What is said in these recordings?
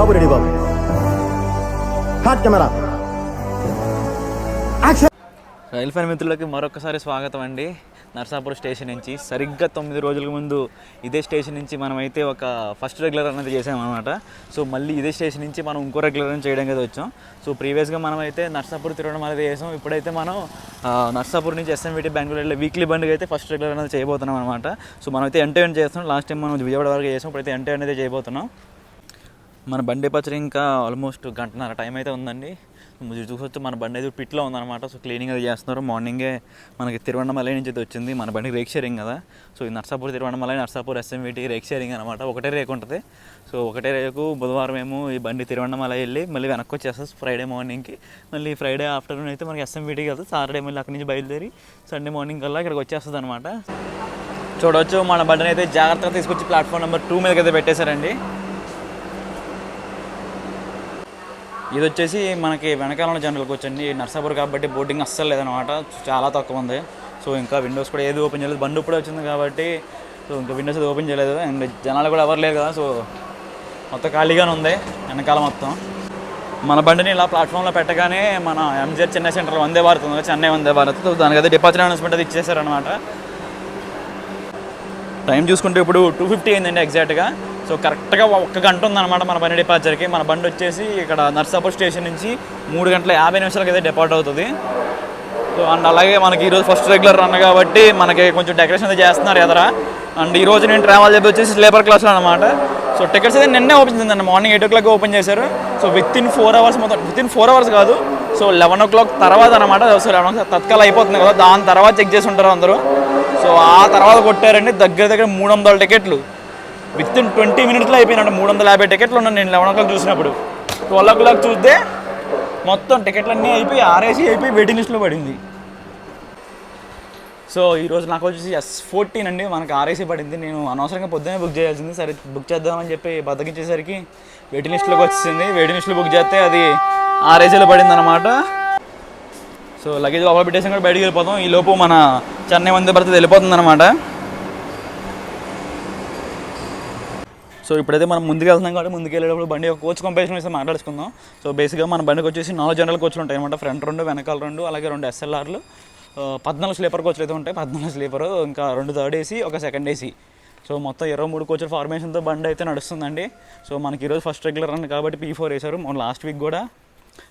బాబు ready బాబు. Hot camera action. Rail fan మిత్రులకి మరొకసారి స్వాగతం అండి. నర్సాపూర్ స్టేషన్ నుంచి సరిగ్గా 9 రోజుల ముందు ఇదే స్టేషన్ నుంచి మనమైతే ఒక ఫస్ట్ రెగ్యులర్ అనేది చేసామన్నమాట. సో మళ్ళీ ఇదే స్టేషన్ నుంచి మనం ఇంకో రెగ్యులర్ చేయడం కదా వచ్చాం. సో ప్రీవియస్గా మనం అయితే నర్సాపూర్ తిరగడం అనేది చేసాం. ఇప్పుడైతే మనం నర్సాపూర్ నుంచి ఎస్ఎంవిటీ బెంగళూరు వీక్లీ బండికి అయితే ఫస్ట్ రెగ్యులర్ అనేది చేయబోతున్నాం అనమాట. సో మనమైతే ఎండ్ చేస్తున్నాం. లాస్ట్ టైం మనం విజయవాడ వరకు చేసాం, ఇప్పుడైతే ఎండ్ అనేది చేయబోతున్నాం. మన బండి పచ్చడి ఇంకా ఆల్మోస్ట్ గంటన్నర టైం అయితే ఉందండి. మీరు చూసొచ్చు మన బండి అయితే పిట్లో ఉందన్నమాట. సో క్లీనింగ్ అది చేస్తున్నారు. మార్నింగే మనకి తిరువన్నమలై నుంచి అయితే వచ్చింది. మన బండి రేక్ షేరింగ్ కదా. సో ఈ నర్సాపూర్ తిరువన్నమలై, నర్సాపూర్ ఎస్ఎంవిటీ రేక్ షేరింగ్ అనమాట. ఒకటే రేకు ఉంటుంది. సో ఒకటే రేకు బుధవారం ఏమో ఈ బండి తిరువన్నమలై వెళ్ళి మళ్ళీ వెనక్కి వచ్చేస్తుంది ఫ్రైడే మార్నింగ్కి. మళ్ళీ ఫ్రైడే ఆఫ్టర్నూన్ అయితే మనకి ఎస్ఎంవిటీకి వెళ్తుంది. సాటర్డే మళ్ళీ అక్కడి నుంచి బయలుదేరి సండే మార్నింగ్ కల్లా ఇక్కడికి వచ్చేస్తుంది అనమాట. చూడవచ్చు మన బండిని అయితే జాగ్రత్తగా తీసుకొచ్చి ప్లాట్ఫామ్ నెంబర్ 2 మీదకి అయితే పెట్టేశారండి. ఇది వచ్చేసి మనకి వెనకాల జనరల్కి వచ్చండి. నర్సాపూర్ కాబట్టి బోర్డింగ్ అస్సలు లేదనమాట, చాలా తక్కువ ఉంది. సో ఇంకా విండోస్ కూడా ఏది ఓపెన్ చేయలేదు. బండి ఇప్పుడే వచ్చింది కాబట్టి సో ఇంకా విండోస్ అది ఓపెన్ చేయలేదు. అండ్ జనాలు కూడా ఎవరు లేరు కదా. సో మొత్తం ఖాళీగానే ఉంది వెనకాల మొత్తం. మన బండిని ఇలా ప్లాట్ఫామ్లో పెట్టగానే మన ఎంజిఆర్ చెన్నై సెంట్రల్ వందే భారత్ ఉంది, చెన్నై వందే భారత్. దానికైతే డిపార్చర్ అనౌన్స్మెంట్ అది ఇచ్చేసారనమాట. టైం చూసుకుంటే ఇప్పుడు 2:50 అయిందండి ఎగ్జాక్ట్గా. సో కరెక్ట్గా 1 గంట ఉందన్నమాట మన బండి డిపార్చర్కి. మన బండి వచ్చేసి ఇక్కడ నర్సాపూర్ స్టేషన్ నుంచి 3:50 అయితే డిపార్ట్ అవుతుంది. సో అండ్ అలాగే మనకి ఈరోజు ఫస్ట్ రెగ్యులర్ రన్ కాబట్టి మనకి కొంచెం డెకరేషన్ అయితే చేస్తున్నారు ఎదరా. అండ్ ఈరోజు నేను ట్రావెల్ చెప్పి వచ్చేసి స్లీపర్ క్లాస్లో అనమాట. సో టికెట్స్ అయితే నిన్నే ఓపెన్ చేసిందండి. మార్నింగ్ 8 o'clock ఓపెన్ చేశారు. సో వితిన్ 4 hours మొత్తం, వితిన్ 4 hours కాదు, సో 11 o'clock తర్వాత అనమాట. సో 11 o'clock తత్కాలం అయిపోతుంది కదా, దాని తర్వాత చెక్ చేసి ఉంటారు అందరూ. సో ఆ తర్వాత కొట్టారండి దగ్గర 300 టికెట్లు వితిన్ 20 minutesలో అయిపోయినాడు. 350 టికెట్లు ఉన్నాయి నేను 11 o'clock చూసినప్పుడు. 12 o'clock చూస్తే మొత్తం టికెట్లన్నీ అయిపోయి ఆర్ఏసీ అయిపోయి వెయిటింగ్ లిస్ట్లో పడింది. సో ఈరోజు నాకు వచ్చేసి S14 అండి, మనకు ఆర్ఏసీ పడింది. నేను అనవసరంగా పొద్దున్నే బుక్ చేయాల్సింది, సరే బుక్ చేద్దామని చెప్పి బద్దకించేసరికి వెయిటింగ్ లిస్ట్లోకి వచ్చింది. వెయిటింగ్ లిస్ట్లో బుక్ చేస్తే అది ఆర్ఏసీలో పడింది అనమాట. సో లగేజ్ లోపల పెట్టేసి కూడా బయటికి వెళ్ళిపోతాం. ఈ లోపు మన చెన్నై వందే భారత్ వెళ్ళిపోతుంది అనమాట. సో ఇప్పుడైతే మనం ముందుకు వెళ్తున్నాం కాబట్టి ముందుకు వెళ్ళేటప్పుడు బండి ఒక కోచ్ కంపారిజన్ అయితే మాట్లాడుకుందాం. సో బేసిక్గా మన బండికి వచ్చేసి 4 జనరల్ కోచ్లు ఉంటాయి అనమాట. ఫ్రంట్ 2, వెనకాల 2, అలాగే 2 SLRలు, 14 స్లీపర్ కోచ్లు అయితే ఉంటాయి. 14 స్లీపరు, ఇంకా 2 third AC, 1 second AC. So మొత్తం 23 కోచ్ల ఫార్మేషన్తో బండి అయితే నడుస్తుందండి. సో మనకి ఈరోజు ఫస్ట్ రెగ్యులర్ రన్ కాబట్టి P4 వేశారు. మన లాస్ట్ వీక్ కూడా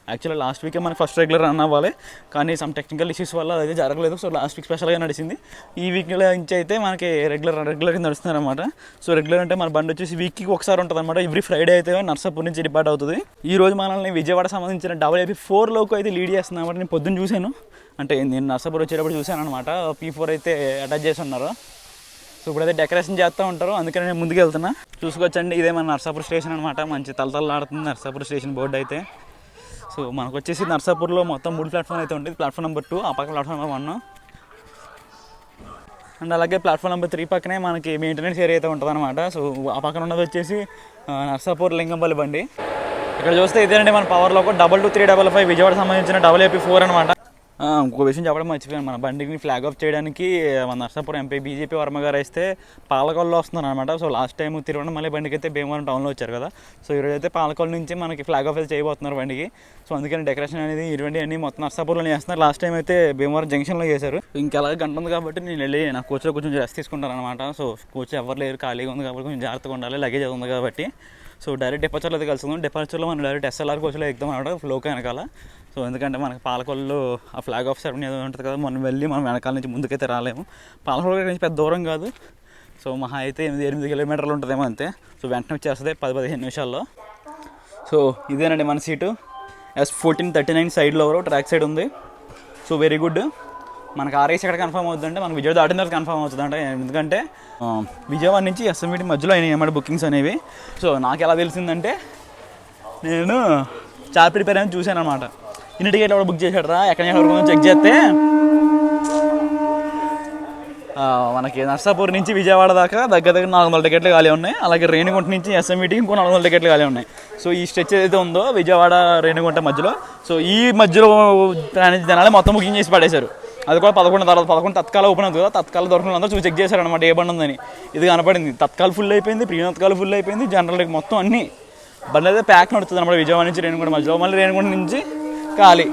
యాక్చువల్లీ లాస్ట్ వీకే మనకి ఫస్ట్ రెగ్యులర్ రన్ అవ్వాలి, కానీ సమ్ టెక్నికల్ ఇష్యూస్ వల్ల అది జరగలేదు. సో లాస్ట్ వీక్ స్పెషల్గా నడిచింది. ఈ వీక్లో నుంచి అయితే మనకి రెగ్యులర్ నడుస్తున్నారు అనమాట. సో రెగ్యులర్ అంటే మన బండి వచ్చేసి వీక్కి ఒకసారి ఉంటుంది అనమాట. ఎవ్రీ ఫ్రైడే అయితే నర్సాపూర్ నుంచి డిపార్ట్ అవుతుంది. ఈ రోజు మనల్ని విజయవాడ సంబంధించిన WP4లోకి అయితే లీడ్ చేస్తుంది అనమాట. నేను పొద్దున్న చూశాను, అంటే నేను నర్సాపూర్ వచ్చేటప్పుడు చూశాను అనమాట. P4 అయితే అటాచ్ చేసి ఉన్నారు. సో ఇప్పుడైతే డెకరేషన్ చేస్తూ ఉంటారు, అందుకని నేను ముందుకు వెళ్తున్నా. చూసుకోవచ్చండి, ఇదే మన నర్సాపూర్ స్టేషన్ అనమాట. మంచి తలతలాడుతుంది నర్సాపూర్ స్టేషన్ బోర్డు అయితే. సో మనకు వచ్చేసి నర్సాపూర్లో మొత్తం 3 ప్లాట్ఫామ్ అయితే ఉంటుంది. ప్లాట్ఫామ్ నెంబర్ 2, ఆ పక్క ప్లాట్ఫామ్ నెంబర్ 1, అండ్ అలాగే ప్లాట్ఫామ్ నెంబర్ 3 పక్కనే మనకి మెయింటెనెన్స్ ఏరియా అయితే ఉంటుంది అనమాట. సో ఆ పక్కన ఉన్నది వచ్చేసి నర్సాపూర్ లింగంపల్లి బండి. ఇక్కడ చూస్తే ఇదేనండి మన పవర్లో 22355 విజయవాడ సంబంధించిన WP4 అనమాట. ఇంకో విషయం చెప్పడం మర్చిపోయాను, మన బండిని ఫ్లాగ్ ఆఫ్ చేయడానికి మన నర్సాపూర్ ఎంపీ BJP వర్మ గారు అయితే పాలకొల్లో వస్తున్నారు అనమాట. సో లాస్ట్ టైం తిరువన్నమలై బండికి అయితే భీమవరం టౌన్లో వచ్చారు కదా. సో ఈరోజు అయితే పాలకొల్లు నుంచి మనకి ఫ్లాగ్ ఆఫ్ అయితే చేయబోతున్నారు బండికి. సో అందుకని డెకరేషన్ అనేది ఇటువంటి అన్ని మొత్తం నర్సాపూర్లో చేస్తున్నారు. లాస్ట్ టైం అయితే భీమవరం జంక్షన్లో చేశారు. ఇంకెలా గంట ఉంది కాబట్టి నేను వెళ్ళి నా కోచ్లో కొంచెం రెస్ట్ తీసుకుంటాను అనమాట. సో కోచ్ ఎవరు లేరు, ఖాళీగా ఉంది కాబట్టి కొంచెం జాగ్రత్తగా ఉండాలి, లగేజ్ ఉంది కాబట్టి. సో డైరెక్ట్ డిపార్చర్లో అయితే కలుసుకుందాం. డిపార్చర్లో మనం డైరెక్ట్ SLR కోచ్లో ఎగ్దాం అనమాట, ఫ్లోకి వెనకాల. సో ఎందుకంటే మనకి పాలకొల్లు ఆ ఫ్లాగ్ ఆఫ్ సెరమనీ ఏదో ఉంటుంది కదా, మనం వెళ్ళి మనం వెనకాల నుంచి ముందుకైతే రాలేము. పాలకొల్లు నుంచి పెద్ద దూరం కాదు. సో మహా అయితే 8 కిలోమీటర్లు ఉంటుందేమో అంతే. సో వెంటనే వచ్చేస్తుంది 10-15 నిమిషాల్లో. సో ఇదేనండి మన సీటు. S1439 సైడ్లో ట్రాక్ సైడ్ ఉంది. So very good. మనకు ఆర్ఏసీ ఎక్కడ కన్ఫర్మ్ అవుతుందంటే మనకు విజయవాడ దాటిన తర్వాత కన్ఫర్మ్ అవుతుందంట. ఎందుకంటే విజయవాడ నుంచి ఎస్ఎంవిటీ మధ్యలో అయినాయి అన్నమాట బుకింగ్స్ అనేవి. సో నాకు ఎలా తెలిసిందంటే నేను చార్ట్ ప్రిపేర్ అని చూశాను అనమాట. ఇన్ని టికెట్లు కూడా బుక్ చేశాడరా ఎక్కడ చెక్ చేస్తే మనకి నర్సాపూర్ నుంచి విజయవాడ దాకా దగ్గర 400 టికెట్లు ఖాళీ ఉన్నాయి. అలాగే రేణిగుంట నుంచి ఎస్ఎంవిటీకి ఇంకో 400 టికెట్లు ఖాళీ ఉన్నాయి. సో ఈ స్ట్రెచ్ ఏదైతే ఉందో విజయవాడ రేణిగుంట మధ్యలో, సో ఈ మధ్యలో జనాలే మొత్తం బుకింగ్ చేసి పడేశారు. అది కూడా 11 తర్వాత 11 తత్కాల ఓపెన్ అవుతుంది కదా, తత్కాల దొరకడం అందరూ చూసి చెక్ చేశారనమాట ఏ బండి ఉందని. ఇది కనపడింది, తత్కాల ఫుల్ అయిపోయింది, ప్రీమియం తత్కాల ఫుల్ అయిపోయింది, జనరల్ మొత్తం అన్నీ బండి అయితే ప్యాక్ నడుస్తుంది అన్నమాట విజయవాడ నుంచి రేణిగుంట మధ్యలో, మళ్ళీ రేణిగుంట నుంచి ఖాళీ.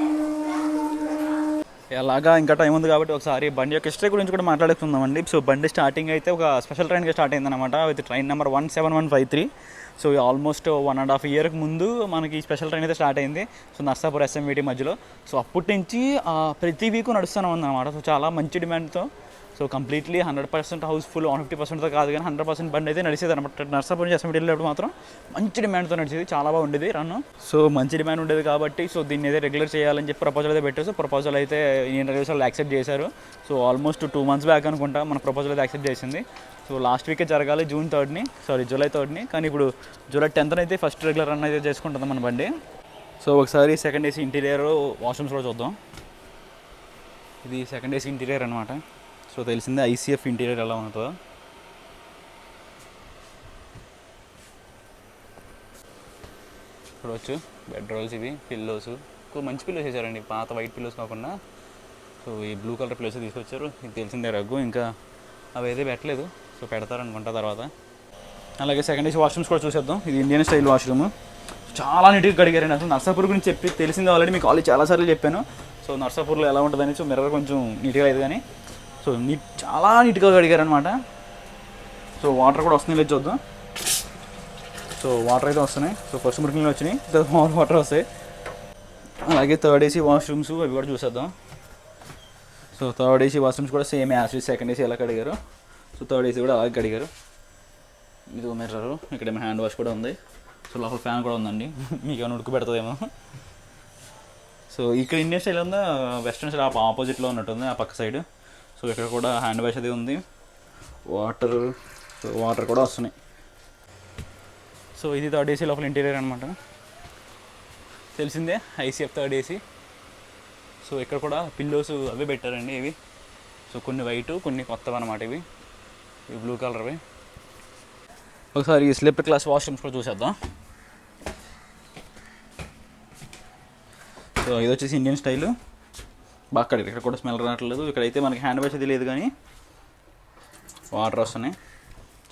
అలాగా ఇంకా టైం ఉంది కాబట్టి ఒకసారి బండి యొక్క హిస్టరీ గురించి కూడా మాట్లాడుకుందామండి. సో బండి స్టార్టింగ్ అయితే ఒక స్పెషల్ ట్రైన్గా స్టార్ట్ అయిందనమాట with train number 17153. So almost 1.5 years ముందు మనకి ఈ స్పెషల్ ట్రైన్ అయితే స్టార్ట్ అయింది. సో నర్సాపూర్ SMVT మధ్యలో. సో అప్పటి నుంచి ప్రతి వీక్ నడుస్తూనే ఉందన్నమాట. సో చాలా మంచి డిమాండ్తో, సో కంప్లీట్లీ 100% హౌస్ఫుల్, 150%తో కాదు కానీ 100% బండి అయితే నడిచేది అనమాట. నర్సాపూర్ నుంచి SMVT వెళ్ళేటప్పుడు మాత్రం మంచి డిమాండ్తో నడిచేది, చాలా బాగుండేది రన్. సో మంచి డిమాండ్ ఉండేది కాబట్టి సో దీన్ని అయితే రెగ్యులర్ చేయాలని చెప్పి ప్రపోజల్ అయితే పెట్టారు. సో ప్రపోజల్ అయితే ఇండియన్ రైల్వేస్ వాళ్ళు యాక్సెప్ట్ చేశారు. సో ఆల్మోస్ట్ 2 months బ్యాక్ అనుకుంటా మన ప్రపోజల్ అయితే యాక్సెప్ట్ చేసింది. సో లాస్ట్ వీకే జరగాలి జూలై 3rd, కానీ ఇప్పుడు జూలై 10th అయితే ఫస్ట్ రెగ్యులర్ రన్ అయితే చేసుకుంటుంది మన బండి. సో ఒకసారి సెకండ్ ఏసీ ఇంటీరియర్ వాష్రూమ్స్ కూడా చూద్దాం. ఇది సెకండ్ ఏసీ ఇంటీరియర్ అనమాట. సో తెలిసిందే ICF ఇంటీరియర్ ఎలా ఉంటుందో. చూడవచ్చు బెడ్ రోల్స్, ఇవి పిల్లోస్, మంచి పిల్లోస్ వేసారండి, పాత వైట్ పిల్లోస్ కాకుండా. సో ఈ బ్లూ కలర్ పిల్లోస్ తీసుకొచ్చారు. ఇది తెలిసిందే రగ్గు, ఇంకా అవి అయితే పెట్టలేదు. సో పెడతారనుకుంటా తర్వాత. అలాగే సెకండ్ ఏసీ వాష్రూమ్స్ కూడా చూసేద్దాం. ఇది ఇండియన్ స్టైల్ వాష్రూమ్, చాలా నీట్గా కడిగారండి. అసలు నర్సాపూర్ గురించి తెలిసింది ఆల్రెడీ మీకు చాలాసార్లు చెప్పాను. సో నర్సాపూర్లో ఎలా ఉంటుందని. సో మిర్రర్ కొంచెం నీట్గా లేదు కానీ సో చాలా నీట్గా కడిగారనమాట. సో వాటర్ కూడా వస్తున్నాయి, లేదు చూద్దాం. సో వాటర్ అయితే వస్తున్నాయి. సో ఫస్ట్ మురికి వచ్చినాయి, వాటర్ వస్తాయి. అలాగే థర్డ్ ఏసీ వాష్రూమ్స్ అవి కూడా చూసేద్దాం. సో థర్డ్ ఏసీ వాష్రూమ్స్ కూడా సేమ్ యాజ్ సెకండ్ ఏసీ ఎలా కడిగారు. సో థర్డ్ ఏసీ కూడా అలాగే కడిగారు. ఇది మిర్రరు, ఇక్కడ హ్యాండ్ వాష్ కూడా ఉంది. సో లోపల ఫ్యాన్ కూడా ఉందండి, మీకు ఏమైనా ఉడుకు పెడుతుందేమో. సో ఇక్కడ ఇండియన్ స్టైల్ ఉందా, వెస్ట్రన్ స్టైల్ ఆపోజిట్లో ఉన్నట్టుంది ఆ పక్క సైడ్. సో ఇక్కడ కూడా హ్యాండ్ వాష్ అది ఉంది, వాటర్ కూడా వస్తున్నాయి. సో ఇది థర్డ్ ఏసీ లోపల ఇంటీరియర్ అనమాట. తెలిసిందే ICF థర్డ్ ఏసీ. సో ఇక్కడ కూడా పిల్లోస్ అవే పెట్టారండి ఇవి. సో కొన్ని వైట్, కొన్ని కొత్తవి అనమాట. ఇవి బ్లూ కలర్వి. ఒకసారి ఈ స్లిప్పర్ క్లాస్ వాష్రూమ్స్ కూడా చూసేద్దాం. సో ఇది వచ్చేసి ఇండియన్ స్టైల్, బాగా ఇక్కడ కూడా స్మెల్ రావట్లేదు. ఇక్కడైతే మనకి హ్యాండ్ వాష్ అది లేదు కానీ వాటర్ వస్తున్నాయి.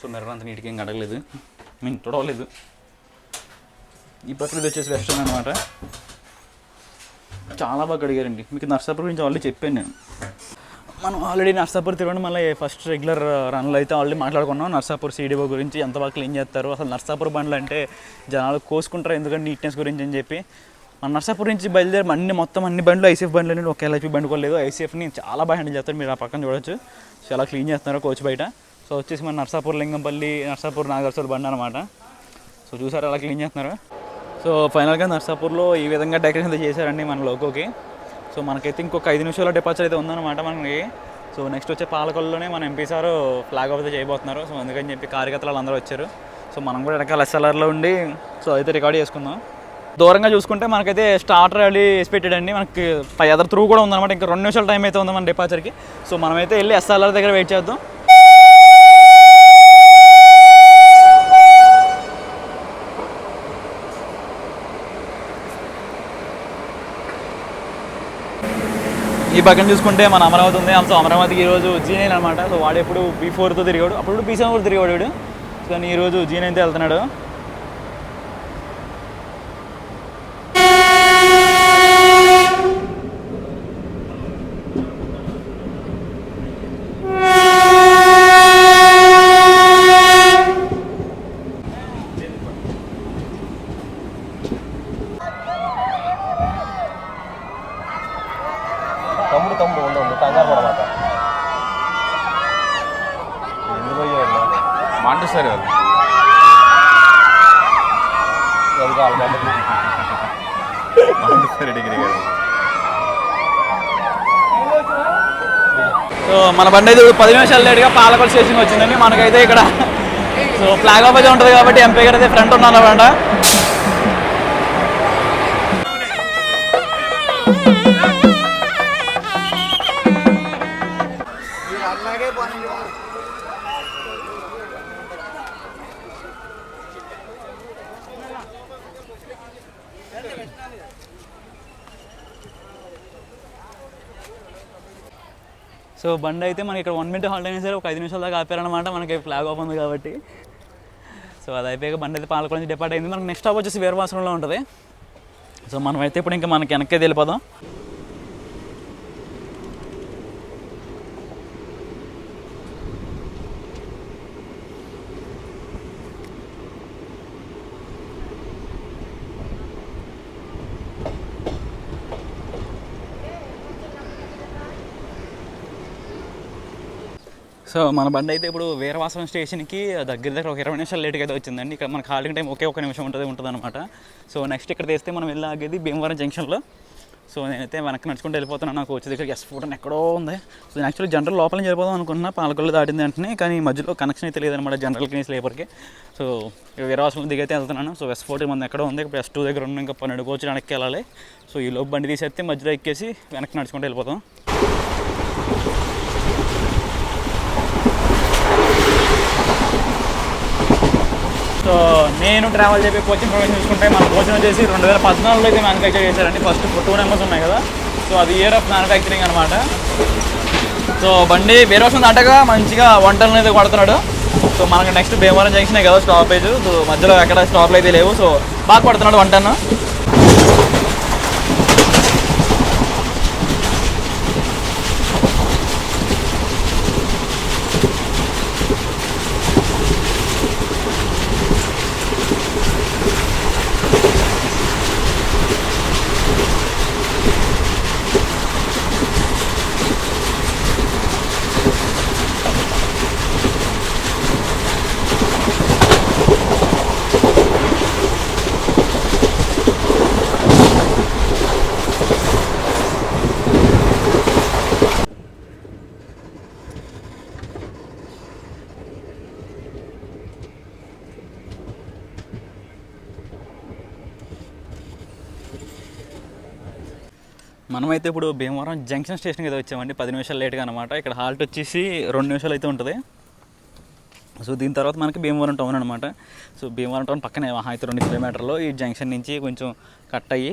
సో మిర్రర్ అంత నీట్గా ఏం కడగలేదు, తుడవలేదు. ఈ పక్కన ఇది వచ్చేసి వెస్ట్రన్ అనమాట. చాలా బాగా కడిగారండి. మీకు నర్సాపూర్ గురించి ఆల్రెడీ చెప్పాను నేను. మనం ఆల్రెడీ నర్సాపూర్ తిరగడం మళ్ళీ ఫస్ట్ రెగ్యులర్ రన్లో అయితే ఆల్రెడీ మాట్లాడుకున్నాం. నర్సాపూర్ CDO గురించి ఎంత బాగా క్లీన్ చేస్తారు, అసలు నర్సాపూర్ బండ్లు అంటే జనాలు కోసుకుంటారు ఎందుకంటే నీట్నెస్ గురించి అని చెప్పి. మన నర్సాపూర్ నుంచి బయలుదేరి మొత్తం అన్ని బండ్లు ICF బండ్లు అని ఒక LHP బండి కూడా లేదు. ICFని చాలా బాగా హ్యాండిల్ చేస్తారు, మీరు ఆ పక్కన చూడొచ్చు. చాలా క్లీన్ చేస్తున్నారు కోచ్ బయట. సో వచ్చేసి మన నర్సాపూర్ లింగంపల్లి, నర్సాపూర్ నాగర్సోల్ బండి అనమాట. సో చూసారు అలా క్లీన్ చేస్తున్నారు. సో ఫైనల్గా నర్సాపూర్లో ఈ విధంగా డెకరేషన్ అయితే చేశారండి మన లోగోకి. సో మనకైతే ఇంకొక 5 నిమిషాల డిపార్చర్ అయితే ఉందన్నమాట మనకి. సో నెక్స్ట్ వచ్చే పాలకొల్లులోనే మన MP సార్ ఫ్లాగ్ ఆఫ్ అయితే చేయబోతున్నారు. సో అందుకని చెప్పి కార్యకర్తలు అందరూ వచ్చారు. సో మనం కూడా వెనకాల SLRలో ఉండి సో అయితే రికార్డ్ చేసుకుందాం. దూరంగా చూసుకుంటే మనకైతే స్టార్టర్ అది వేసి పెట్టాడండి. మనకి ఎదర్ త్రూ కూడా ఉందన్నమాట. ఇంకా 2 నిమిషాల టైం అయితే ఉంది మన డిపార్చర్కి. సో మనమైతే వెళ్ళి SLR దగ్గర వెయిట్ చేద్దాం. ఈ పక్కన చూసుకుంటే మన అమరావతి ఉంది. సో అమరావతికి ఈరోజు G9 అనమాట. సో వాడు ఎప్పుడు B4తో తిరిగాడు, అప్పుడు B7 కూడా తిరిగాడు వీడు. కానీ ఈరోజు G9 అయితే వెళ్తున్నాడు. తమ్ముడు ఉండవు కంగారు పడమాట. ఎందుకు పోయాడు మాంటేశ్వరి అది కాదు మాంటేశ్వరి డిగ్రీ గారు. సో మన బండి అయితే 10 నిమిషాలు లేట్గా పాలకొల్లు స్టేషన్ వచ్చిందండి. మనకైతే ఇక్కడ సో ఫ్లాగ్ ఆఫ్ అయితే ఉంటుంది కాబట్టి MP గారు అయితే ఫ్రంట్ ఉన్నాను అనమాట. సో బండి అయితే మనకి ఇక్కడ 1 minute హాల్ట్ అయినా సరే ఒక 5 నిమిషాల దాకా ఆపారనమాట. మనకి ఫ్లాగ్ ఆఫ్ ఉంది కాబట్టి. సో అది అయిపోయాక బండి అయితే పాలకొల నుంచి డిపార్ట్ అయింది. మనకి నెక్స్ట్ స్టాప్ వచ్చేసి వీరవాసంలో ఉంటుంది. సో మనమైతే ఇప్పుడు ఇంకా మనకి వెనక్కి వెళ్ళిపోదాం. సో మన బండి అయితే ఇప్పుడు వీరవాసం స్టేషన్కి దగ్గర ఒక 20 నిమిషాలు లేట్గా అయితే వచ్చిందండి. ఇక్కడ మనకు హాల్టింగ్ టైం ఒకే ఒక నిమిషం ఉంటుంది అనమాట. సో నెక్స్ట్ ఇక్కడ తెస్తే మనం వెళ్ళి ఆగేది భీమవరం జంక్షన్లో. సో నేనైతే వెనక్కి నడుచుకుంటూ వెళ్ళిపోతున్నాను. నాకు వచ్చే దగ్గర S4 అని ఎక్కడో ఉంది. సో నేను యాక్చువల్లీ జనరల్ లోపల నుంచి వెళ్ళిపోదాం అనుకున్నా, పాలకొల్లు దాటింది వెంటనే. కానీ మధ్యలో కనెక్షన్ అయితే లేదనమాట జనరల్కి స్లీపర్కి. సో వీరవాసంలో దిగైతే వెళ్తున్నాను. సో S4 మన ఎక్కడో ఉంది. ఇప్పుడు S2 దగ్గర ఉన్న ఇంకా 12 కోచ్లు వెనక్కి వెళ్ళాలి. సో ఈ లోపు బండి తీసేస్తే మధ్యలో ఎక్కేసి వెనక్కి నడుచుకుంటూ వెళ్ళిపోతాం. సో నేను ట్రావెల్ చేసే కోచింగ్ ప్రొవైడ్ చూసుకుంటే మన కోచింగ్ వచ్చేసి 2014లో అయితే మ్యానుఫ్యాక్చర్ చేశారండి. ఫస్ట్ 2 నెంబర్స్ ఉన్నాయి కదా, సో అది ఇయర్ ఆఫ్ మ్యానుఫ్యాక్చరింగ్ అనమాట. సో బండి వీరవాసం దాటగా మంచిగా 1 టన్ అయితే కొడుతున్నాడు. సో మనకి నెక్స్ట్ భీమవరం జంక్షనే కదా స్టాపేజ్. సో మధ్యలో ఎక్కడ స్టాప్లు అయితే లేవు. సో బాగా కొడుతున్నాడు 1 టన్. మనమైతే ఇప్పుడు భీమవరం జంక్షన్ స్టేషన్కి అయితే వచ్చామండి. 10 నిమిషాలు లేట్గా అనమాట. ఇక్కడ హాల్ట్ వచ్చేసి 2 నిమిషాలు అయితే ఉంటుంది. సో దీని తర్వాత మనకి భీమవరం టౌన్ అనమాట. సో భీమవరం టౌన్ పక్కనే అయితే 2 కిలోమీటర్లు ఈ జంక్షన్ నుంచి కొంచెం కట్ అయ్యి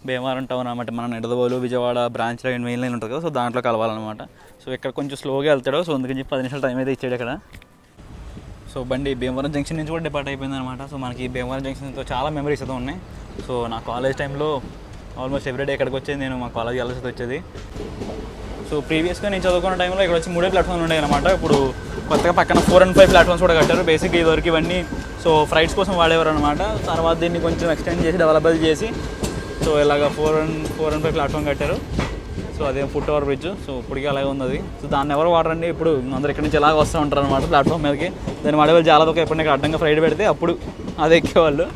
భీమవరం టౌన్ అనమాట. మన Nidadavolu Vijayawada branch line main line ఉంటుంది కదా, సో దాంట్లో కలవాలన్నమాట. సో ఇక్కడ కొంచెం స్లోగా వెళ్తాడు. సో అందుకని చెప్పి 10 నిమిషాలు టైం అయితే ఇచ్చాడు ఇక్కడ. సో బండి భీమవరం జంక్షన్ నుంచి కూడా డిపార్ట్ అయిపోయింది అనమాట. సో మనకి భీమవరం జంక్షన్తో చాలా మెమరీస్ అయితే ఉన్నాయి. సో నా కాలేజ్ టైంలో ఆల్మోస్ట్ ఎవ్రీడే ఇక్కడికి వచ్చేది, నేను మా కాలేజ్కి వెళ్ళాల్సి వచ్చేది. సో ప్రీవియస్గా నేను చదువుకున్న టైంలో ఇక్కడ వచ్చి 3 ప్లాట్ఫామ్లు ఉన్నాయి అనమాట. ఇప్పుడు కొత్తగా పక్కన 4 and 5 ప్లాట్ఫామ్స్ కూడా కట్టారు. బేసిక్గా ఇదివరకు ఇవన్నీ సో ఫ్రైట్స్ కోసం వాడేవారు అనమాట. తర్వాత దీన్ని కొంచెం ఎక్స్టెండ్ చేసి డెవలప్ చేసి సో ఇలాగ 4 and 5 ప్లాట్ఫామ్ కట్టారు. సో అదే ఫుట్ ఓవర్ బ్రిడ్జ్. సో ఇప్పటికీ అలాగే ఉంది. సో దాన్ని ఎవరు వాడరండి, ఇప్పుడు అందరు ఇక్కడి నుంచి ఇలాగ వస్తూ ఉంటారు అనమాట ప్లాట్ఫామ్ మీదకి. దాన్ని వాడేవాళ్ళు చాలా తక్కువ. ఎప్పుడైనా అడ్డంగా ఫ్రైడ్ పెడితే అప్పుడు అది ఎక్కేవాళ్ళు.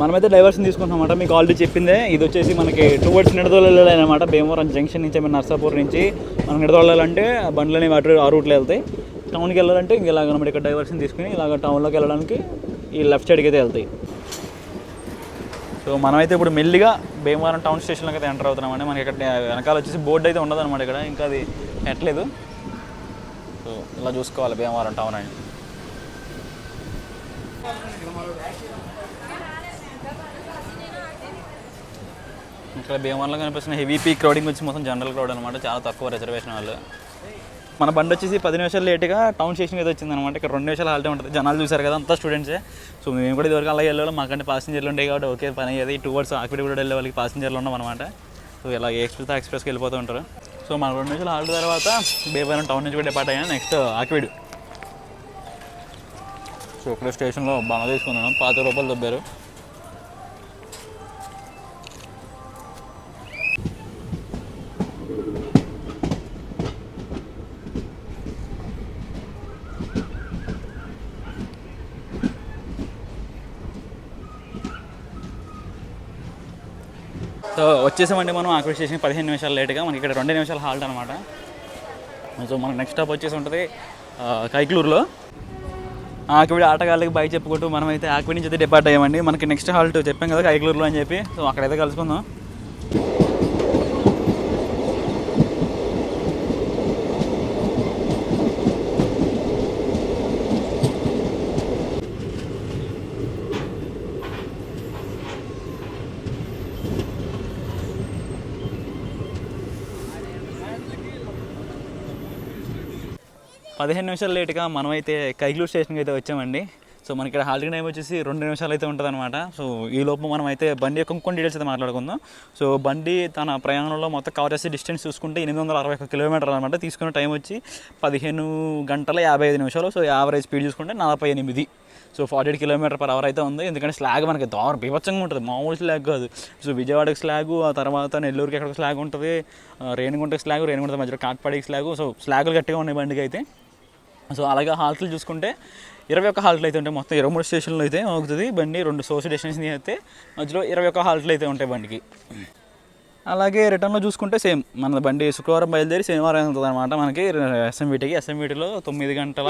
మనమైతే డైవర్షన్ తీసుకుంటాం అనమాట. మీకు ఆల్రెడీ చెప్పిందే, ఇది వచ్చేసి మనకి టువర్డ్స్ నిడదవోలు వెళ్ళాలన్నమాట. భీమవరం జంక్షన్ నుంచి నర్సాపూర్ నుంచి మనం నిడదవోలు వెళ్ళాలంటే బండ్లని ఆ రూట్లో వెళ్తాయి. టౌన్కి వెళ్ళాలంటే ఇంక ఇలాగ అనమాట. ఇక్కడ డైవర్షన్ తీసుకుని ఇలాగ టౌన్లోకి వెళ్ళడానికి ఈ లెఫ్ట్ సైడ్కి అయితే వెళ్తాయి. సో మనమైతే ఇప్పుడు మెల్లిగా భీమవరం టౌన్ స్టేషన్లోకి అయితే ఎంటర్ అవుతున్నామండి. మనకి ఇక్కడ వెనకాల వచ్చేసి బోర్డు అయితే ఉండదు అనమాట. ఇక్కడ ఇంకా అది ఎట్లేదు. సో ఇలా చూసుకోవాలి భీమవరం టౌన్ అని. ఇక్కడ భీమవరంలో కనిపిస్తున్న హెవీ పీక్ క్రౌడింగ్ వచ్చి మొత్తం జనరల్ క్రౌడ్ అనమాట. చాలా తక్కువ రిజర్వేషన్ వాళ్ళు. మన బండి వచ్చేసి 10 నిమిషాలు లేట్గా టౌన్ స్టేషన్కి అయితే వచ్చిందనమాట. ఇక్కడ 2 నిమిషాలు హాల్టే ఉంటుంది. జనాలు చూసారు కదా, అంతా స్టూడెంట్సే. సో మేము కూడా ఇదివరకు అలాగే వెళ్ళాలి. మాకంటే పాసింజర్లు ఉంటాయి కాబట్టి ఓకే పని అయ్యేది. టువర్డ్స్ ఆకివీడు కూడా వెళ్ళే వాళ్ళకి పాసింజర్లు ఉన్నాం అనమాట. సో ఇలా ఎక్స్ప్రెస్కి వెళ్ళిపోతూ ఉంటారు. సో మన 2 నిమిషాలు హాల్ట్ తర్వాత భీమవరం టౌన్ నుంచి కూడా డిపార్ట్ అయ్యాను. నెక్స్ట్ ఆకివీడు. సో ఇక్కడ స్టేషన్లో బాగా తీసుకున్నాను. 5 రూపాయలు దొబ్బారు. సో వచ్చేసామండి మనం ఆకివీడు స్టేషన్ 15 నిమిషాలు లేట్గా. మనకి ఇక్కడ 2 నిమిషాలు హాల్ట్ అనమాట. సో మనకు నెక్స్ట్ స్టాప్ వచ్చేసి ఉంటుంది కైక్లూరులో. ఆకివీడు ఆటగాళ్ళకి బై చెప్పుకుంటూ మనమైతే ఆకివీడు నుంచి అయితే డిపార్ట్ అయ్యామండి. మనకి నెక్స్ట్ హాల్ట్ చెప్పాం కదా కైక్లూరులో అని చెప్పి. సో అక్కడైతే కలుసుకుందాం. 15 నిమిషాలు లేట్గా మనమైతే కైగ్లూర్ స్టేషన్కి అయితే వచ్చామండి. సో మనకి ఇక్కడ హాల్టింగ్ టైం వచ్చేసి 2 నిమిషాలు అయితే ఉంటుంది అనమాట. సో ఈ లోపు మనం అయితే బండి యొక్క కొన్ని డీటెయిల్స్ అయితే మాట్లాడుకుందాం. సో బండి తన ప్రయాణంలో మొత్తం కవర్ చేసే డిస్టెన్స్ చూసుకుంటే 861 కిలోమీటర్లు అనమాట. తీసుకున్న టైం వచ్చి 15 గంటల 55 నిమిషాలు. సో యావరేజ్ స్పీడ్ చూసుకుంటే 48. సో 48 km/h అయితే ఉంది. ఎందుకంటే స్లాగ్ మనకి బీభత్సంగా ఉంటుంది, మామూలు స్లాగ్ కాదు. సో విజయవాడకి స్లాగు, ఆ తర్వాత నెల్లూరుకి ఎక్కడికి స్లాగ్ ఉంటుంది, రేణిగుంటకి స్లాగు, రేణిగుంట మధ్యలో కాట్పాడికి స్లాగు. సో స్లాగులు గట్టిగా ఉన్నాయి బండికి అయితే. సో అలాగే హాల్ట్లు చూసుకుంటే 21 హాల్ట్లు అయితే ఉంటాయి. మొత్తం 23 స్టేషన్లు అయితే అవుతుంది బండి. 2 సోర్స్ డెస్టినేషన్ అయితే మధ్యలో 21 హాల్ట్లు అయితే ఉంటాయి బండికి. అలాగే రిటర్న్లో చూసుకుంటే సేమ్ మన బండి శుక్రవారం బయలుదేరి శనివారం అవుతుంది అనమాట మనకి ఎస్ఎంవిటీలో 9 గంటల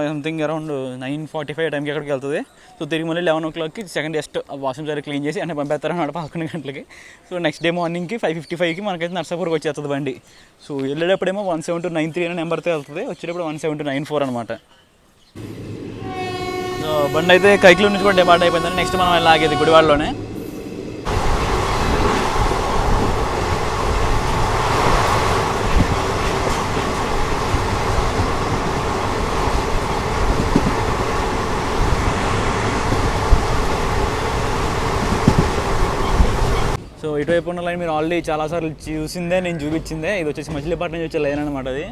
సంథింగ్ అరౌండ్ 9:45 టైంకి ఎక్కడికి వెళ్తుంది. సో తిరిగి మళ్ళీ 11 o'clockకి సెకండ్ జస్ట్ వాష్రూమ్ సరే క్లీన్ చేసి అంటే పంపేస్తారనమాట 11 గంటలకి. సో నెక్స్ట్ డే మార్నింగ్కి 5:55కి మనకైతే నర్సాపూర్కి వచ్చేస్తుంది బండి. సో వెళ్ళేటప్పుడేమో 17293 అనే నెంబర్తో వెళ్తుంది, వచ్చేటప్పుడు 17294 అనమాట. సో బండి అయితే కైక్లూర్ నుంచి కూడా డిపార్ట్ అయిపోయిందని నెక్స్ట్ మనం లాగేది గుడివాడలోనే. సో ఇటువైపు ఉన్న లైన్ మీరు ఆల్రెడీ చాలాసార్లు చూసిందే, నేను చూపించిందే. ఇది వచ్చేసి మచిలీపట్నం నుంచి వచ్చే లైన్ అనమాట అది.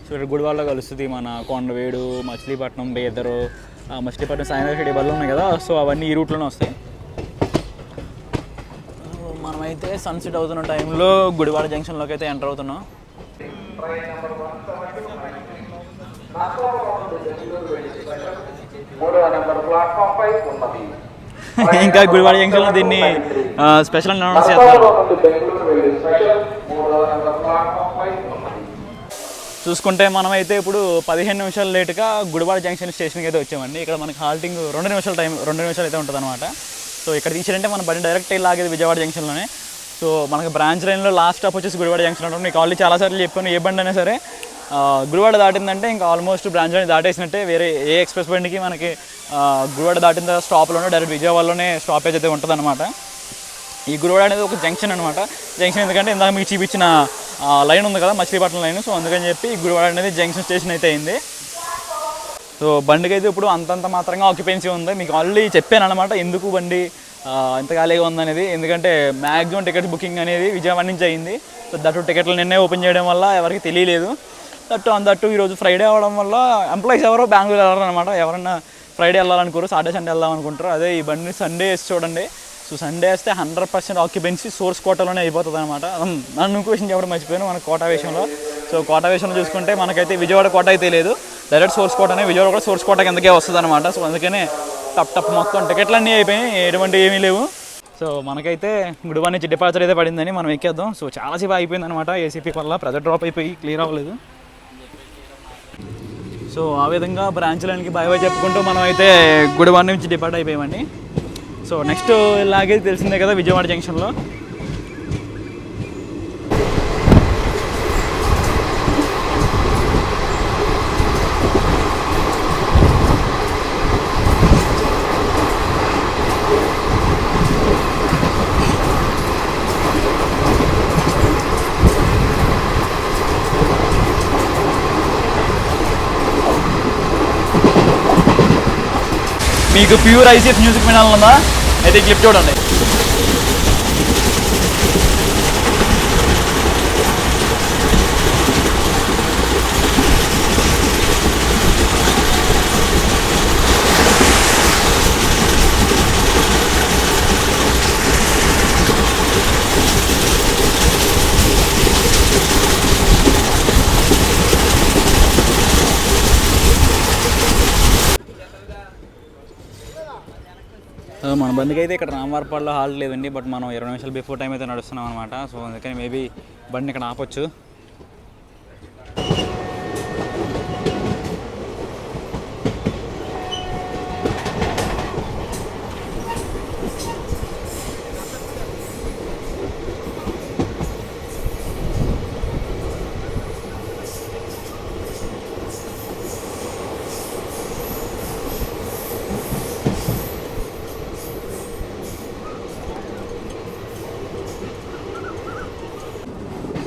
సో ఇక్కడ గుడివాడలో కలుస్తుంది మన కొండవేడు, మచిలీపట్నం, బేదరు, మచిలీపట్నం సాయంత్రం బళ్ళు ఉన్నాయి కదా. సో అవన్నీ ఈ రూట్లోనే వస్తాయి. మనమైతే సన్సెట్ అవుతున్న టైంలో గుడివాడ జంక్షన్లోకి అయితే ఎంటర్ అవుతున్నాం. ఇంకా గుడివాడ జంక్షన్లో దీన్ని స్పెషల్ అనౌన్స్ చేస్తారు. చూసుకుంటే మనమైతే ఇప్పుడు 15 నిమిషాలు లేటుగా గుడివాడ జంక్షన్ స్టేషన్కి అయితే వచ్చామండి. ఇక్కడ మనకి హాల్టింగ్ 2 నిమిషాలు అయితే ఉంటుంది అనమాట. సో ఇక్కడ తీసారంటే మన బండి డైరెక్ట్ లాగేది విజయవాడ జంక్షన్లోనే. సో మనకి బ్రాంచ్ లైన్లో లాస్ట్ స్టాప్ వచ్చేసి గుడివాడ జంక్షన్ ఉంటుంది. నీకు ఆల్రెడీ చాలాసార్లు చెప్పాను, ఏ బండి అయినా సరే గుడివాడ దాటిందంటే ఇంకా ఆల్మోస్ట్ బ్రాంచ్ లైన్ దాటేసినట్టే. వేరే ఏ ఎక్స్ప్రెస్ బండికి మనకి గుడివాడ దాటిన స్టాప్లోనే డైరెక్ట్ విజయవాడలోనే స్టాపేజ్ అయితే ఉంటుంది అనమాట. ఈ గుడివాడ అనేది ఒక జంక్షన్ అనమాట. జంక్షన్ ఎందుకంటే ఇందాక మీకు చూపించిన లైన్ ఉంది కదా మచిలీపట్నం లైన్. సో అందుకని చెప్పి గుడివాడ అనేది జంక్షన్ స్టేషన్ అయితే అయింది. సో బండికి అయితే ఇప్పుడు అంతంత మాత్రంగా ఆక్యుపెన్సీ ఉంది. మీకు ఆల్రెడీ చెప్పాను అనమాట ఎందుకు బండి ఇంత ఖాళీగా ఉందనేది. ఎందుకంటే మ్యాక్సిమం టికెట్ బుకింగ్ అనేది విజయవాడ నుంచి అయింది. సో దట్టు టికెట్లు నిన్నే ఓపెన్ చేయడం వల్ల ఎవరికి తెలియలేదు. దట్టు ఈరోజు ఫ్రైడే అవ్వడం వల్ల ఎంప్లాయీస్ ఎవరో బెంగళూరు వెళ్ళారనమాట. ఎవరన్నా ఫ్రైడే వెళ్ళాలనుకోరు, సాటర్డే సండే వెళ్దాం అనుకుంటారు. అదే ఈ బండిని సండే వేసి చూడండి. సో సండే వేస్తే 100% ఆక్యుపెన్సీ సోర్స్ కోటాలోనే అయిపోతుంది అనమాట. నన్ను క్వశ్చన్ చెప్పడం మర్చిపోయాను మన కోటా విషయంలో. సో కోటా విషయంలో చూసుకుంటే మనకైతే విజయవాడ కోట అయితే లేదు, డైరెక్ట్ సోర్స్ కోటనే. విజయవాడ కూడా సోర్స్ కోట కిందకే వస్తుంది అనమాట. సో అందుకనే టప్ మొత్తం టికెట్లు అన్నీ అయిపోయాయి, ఎటువంటి ఏమీ లేవు. సో మనకైతే గుడివాడ నుంచి డిపార్చర్ అయితే పడిందని మనం ఎక్కేద్దాం. సో చాలాసేపు అయిపోయింది అనమాట ఏసీపీ వల్ల, ప్రెజర్ డ్రాప్ అయిపోయి క్లియర్ అవ్వలేదు. సో ఆ విధంగా బ్రాంచ్ లైన్కి బాయ్ చెప్పుకుంటూ మనం అయితే గుడివాడ నుంచి డిపార్ట్ అయిపోయామండి. సో నెక్స్ట్ ఇలాగే తెలిసిందే కదా విజయవాడ జంక్షన్లో. మీకు ప్యూర్ ఐసీఎఫ్ మ్యూజిక్ వినాలన్నా అయితే క్లిప్ చూడండి. మన బండికి అయితే ఇక్కడ రామవారపాడులో హాల్ట్ లేదండి. బట్ మనం 20 నిమిషాలు బిఫోర్ టైం అయితే నడుస్తున్నాం అనమాట. సో అందుకని మేబీ బండిని ఇక్కడ ఆపొచ్చు.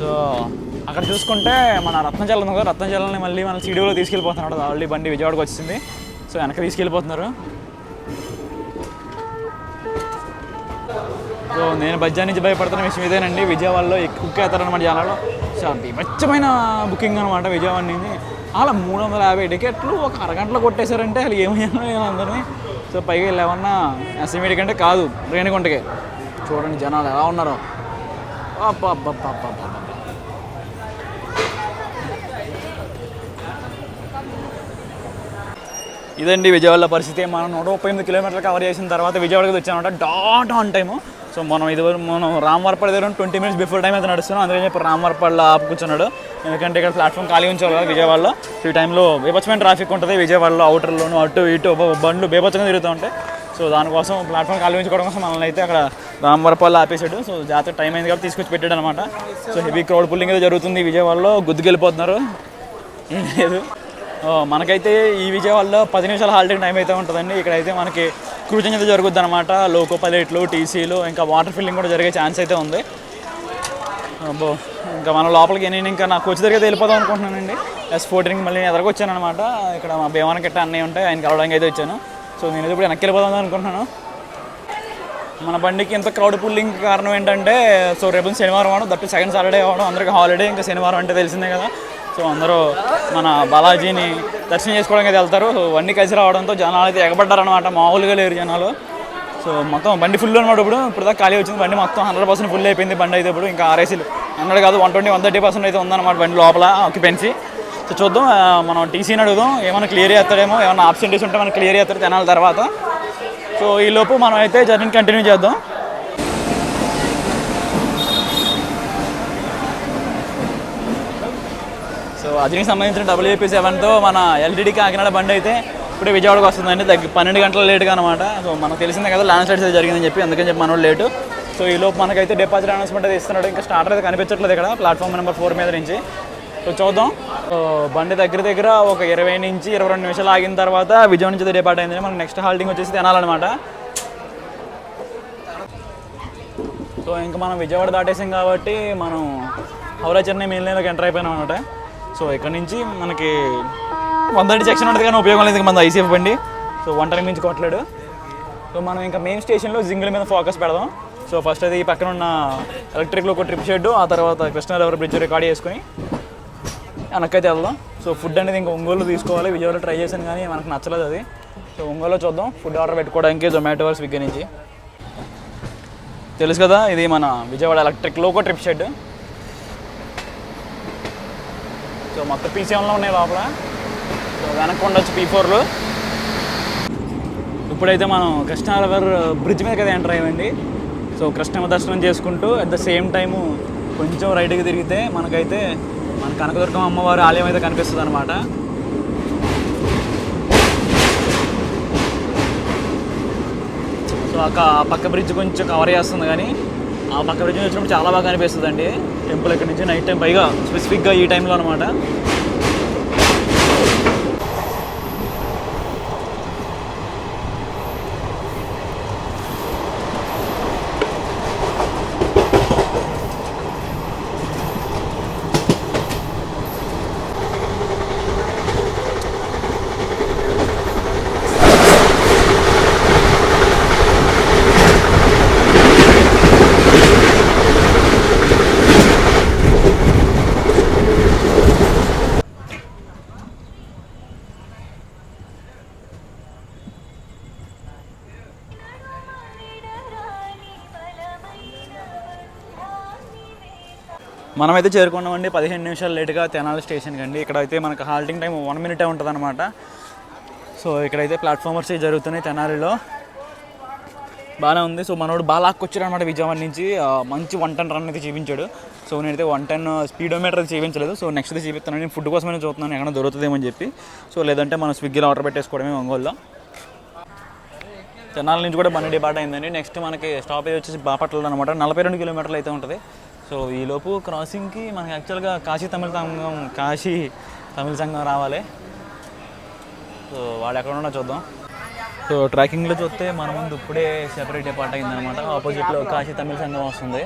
సో అక్కడ చూసుకుంటే మన రత్నచల్ ఉంది కదా, రత్నచల్ని మళ్ళీ మన సిడిఓలో తీసుకెళ్ళిపోతున్నాడు. ఆల్రెడీ బండి విజయవాడకి వచ్చింది. సో వెనక్కి తీసుకెళ్ళిపోతున్నారు. సో నేను బడ్జెట్ నుంచి భయపడుతున్న విషయం ఇదేనండి. విజయవాడలో ఎక్కువ అవుతారనమాట జనాలు. చాలా బీభత్సమైన బుకింగ్ అనమాట విజయవాడ నుంచి. అలా 350 టికెట్లు ఒక అరగంటలో కొట్టేశారంటే అసలు ఏమయ్యాను అందరినీ. సో పైగా ఏమన్నా ఎస్ఎంఈడి కంటే కాదు, రేణిగుంటకే. చూడండి జనాలు ఎలా ఉన్నారో. ఇదండి విజయవాడలో పరిస్థితి. మనం 138 కిలోమీటర్లు కవర్ చేసిన తర్వాత విజయవాడకి వచ్చామన్నమాట డాట్ ఆన్ టైము. సో మనం రామవరపల్లి దగ్గర 20 మినిట్స్ బిఫోర్ టైం అయితే నడుస్తున్నాం. అందుకని చెప్పి రామవరపల్లి ఆపు కూర్చున్నాడు. ఎందుకంటే ఇక్కడ ప్లాట్ఫామ్ ఖాళీ ఉంచాలి కదా విజయవాడలో. సో ఈ టైంలో బీభత్సమైన ట్రాఫిక్ ఉంటుంది విజయవాడలో. అవుటర్లోను అటు ఇటు బండ్లు బీభత్సంగా తిరుగుతూ ఉంటాయి. సో దానికోసం ప్లాట్ఫామ్ ఖాళీ ఉంచుకోవడం కోసం మనల్ని అయితే అక్కడ రామవరపల్లి ఆపేసాడు. సో జాతర టైం అయింది కాబట్టి తీసుకొచ్చి పెట్టాడు అనమాట. సో హెవీ క్రౌడ్ పుల్లింగ్ అయితే జరుగుతుంది విజయవాడలో. గుద్దుకెళ్ళిపోతున్నారు. ఏం లేదు, మనకైతే ఈ విజయవాడలో 10 నిమిషాల హాల్టింగ్ టైం అయితే ఉంటుందండి. ఇక్కడైతే మనకి క్రూజింగ్ అయితే జరుగుద్ది అనమాట. లోకో పైలట్లు, టీసీలు, ఇంకా వాటర్ ఫిల్లింగ్ కూడా జరిగే ఛాన్స్ అయితే ఉంది. అబ్బో, ఇంకా మనం లోపలికి నేను ఇంకా నా కోచ్ దగ్గర వెళ్ళిపోదాం అనుకుంటున్నానండి. S14 మళ్ళీ నేను ఎదరికి వచ్చాను అనమాట. ఇక్కడ మా భీమాన కిట్ట అన్నీ ఉంటాయి, ఆయన కలవడానికి అయితే వచ్చాను. సో నేను ఇప్పుడు వెనక్కి వెళ్ళిపోదాం అనుకుంటున్నాను. మన బండికి ఎంత క్రౌడ్ పుల్లింగ్ కారణం ఏంటంటే, సో రేపు శనివారం అవడం, దట్టు సెకండ్ సాటర్డే అవడం, అందరికీ హాలిడే. ఇంకా శనివారం అంటే తెలిసిందే కదా. సో అందరూ మన బాలాజీని దర్శనం చేసుకోవడానికి అయితే వెళ్తారు. సో బండి కలిసి రావడంతో జనాలు అయితే ఎగబడ్డారనమాట. మామూలుగా లేరు జనాలు. సో మొత్తం బండి ఫుల్ అనమాట. ఇప్పుడు దాకా ఖాళీ వచ్చింది బండి మొత్తం. 100% ఫుల్ అయిపోయింది బండి అయితే. ఇప్పుడు ఇంకా ఆర్ఏసీలు 100 కాదు 120-130% అయితే ఉందన్నమాట బండి లోపల ఆక్యుపెన్సీ. సో చూద్దాం, మనం టీసీని అడుగుదాం, ఏమైనా క్లియర్ చేస్తాడేమో. ఏమైనా ఆబ్సెంటీస్ ఉంటే మనం క్లియర్ చేస్తారు తెనాల తర్వాత. సో ఈలోపు మనం అయితే జర్నీని కంటిన్యూ చేద్దాం. సో అజనికి సంబంధించిన WP7తో మన LTD కాకినాడ బండి అయితే ఇప్పుడే విజయవాడకు వస్తుందండి. 12 గంటల లేట్గా అనమాట. సో మనకు తెలిసిందే కదా ల్యాండ్ స్లైడ్స్ అయితే జరిగిందని చెప్పి, అందుకని చెప్పి మనోడు లేటు. సో ఈలోపు మనకైతే డిపాజిట్ అనౌన్స్మెంట్ అయితే ఇస్తున్నాడు. ఇంకా స్టార్టర్ అయితే కనిపించట్లేదు ఇక్కడ ప్లాట్ఫామ్ నెంబర్ 4 మీద నుంచి. సో చూద్దాం. బండి దగ్గర ఒక 20 నుంచి 22 నిమిషాలు ఆగిన తర్వాత విజయవాడ నుంచి డిపార్ట్ అయింది. మనకు నెక్స్ట్ హాల్టింగ్ వచ్చేసి తినాలన్నమాట. సో ఇంకా మనం విజయవాడ దాటేసాం కాబట్టి మనం హౌరా చెన్నై మెయిన్ లైన్లోకి ఎంటర్ అయిపోయినాం అనమాట. సో ఇక్కడ నుంచి మనకి 130 సెక్షన్ ఉంటుంది కానీ ఉపయోగం లేదు మన ICF బండి. సో 110 మించి కొట్టలేడు. సో మనం ఇంకా మెయిన్ స్టేషన్లో జింగిల్ మీద ఫోకస్ పెడదాం. సో ఫస్ట్ అది పక్కన ఉన్న ఎలక్ట్రిక్లో ఒక ట్రిప్ షెడ్, ఆ తర్వాత కృష్ణా రివర్ బ్రిడ్జ్ రికార్డ్ చేసుకుని వెనక్కైతే వెళ్దాం. సో ఫుడ్ అనేది ఇంకా ఒంగోలు తీసుకోవాలి. విజయవాడలో ట్రై చేశాను కానీ మనకు నచ్చలేదు అది. సో ఒంగోలులో చూద్దాం ఫుడ్ ఆర్డర్ పెట్టుకోవడానికి జొమాటో స్విగ్గీ నుంచి. తెలుసు కదా ఇది మన Vijayawada electric loco trip shed. So మొత్తం P7లో ఉన్నాయి లోపల. సో వెనక్కి ఉండొచ్చు P4లో. ఇప్పుడైతే మనం కృష్ణా రివర్ బ్రిడ్జ్ మీద కదా ఎంటర్ అయ్యామండి. సో కృష్ణమ్మ దర్శనం చేసుకుంటూ అట్ ద సేమ్ టైము కొంచెం రైట్కి తిరిగితే మనకైతే మన కనకదుర్గం అమ్మవారి ఆలయం అయితే కనిపిస్తుంది అనమాట. సో ఆ పక్క బ్రిడ్జ్ కొంచెం కవర్ చేస్తుంది కానీ ఆ పక్క బ్రిడ్జ్ వచ్చినప్పుడు చాలా బాగా అనిపిస్తుంది అండి టెంపుల్ ఇక్కడ నుంచి నైట్ టైం, పైగా స్పెసిఫిక్గా ఈ టైంలో అనమాట. మనమైతే చేరుకున్నామండి 15 నిమిషాలు లేట్గా తెనాలి స్టేషన్కి అండి. ఇక్కడైతే మనకు హాల్టింగ్ టైం 1 మినిటే ఉంటుంది అనమాట. సో ఇక్కడైతే ప్లాట్ఫామర్స్ జరుగుతున్నాయి తెనాలిలో. బాగానే ఉంది. సో మనోడు బాగా లాక్కొచ్చాడు అనమాట విజయవాడ నుంచి. మంచి 110 రన్ అయితే చూపించాడు. సో నేనైతే 110 స్పీడోమీటర్ అయితే చూపించలేదు. సో నెక్స్ట్ అయితే చూపిస్తున్నాను. నేను ఫుడ్ కోసమైనా చూస్తున్నాను ఎక్కడ దొరుకుతుందేమో అని చెప్పి. సో లేదంటే మనం స్విగ్గీలో ఆర్డర్ పెట్టేసుకోవడమే ఒంగోలులో. తెనాలి నుంచి కూడా బండి డిపార్ట్ అయిందండి. నెక్స్ట్ మనకి స్టాపేజ్ వచ్చేసి బాపట్ల అనమాట. 42 కిలోమీటర్లు అయితే ఉంటుంది. సో ఈలోపు క్రాసింగ్కి మనకి యాక్చువల్గా కాశీ తమిళ సంఘం రావాలి. సో వాడు ఎక్కడ ఉన్నా చూద్దాం. సో ట్రాకింగ్లో చూస్తే మన ముందు ఇప్పుడే సెపరేట్ డిపార్ట్ అయిందనమాట. ఆపోజిట్లో కాశీ తమిళ సంఘం వస్తుంది.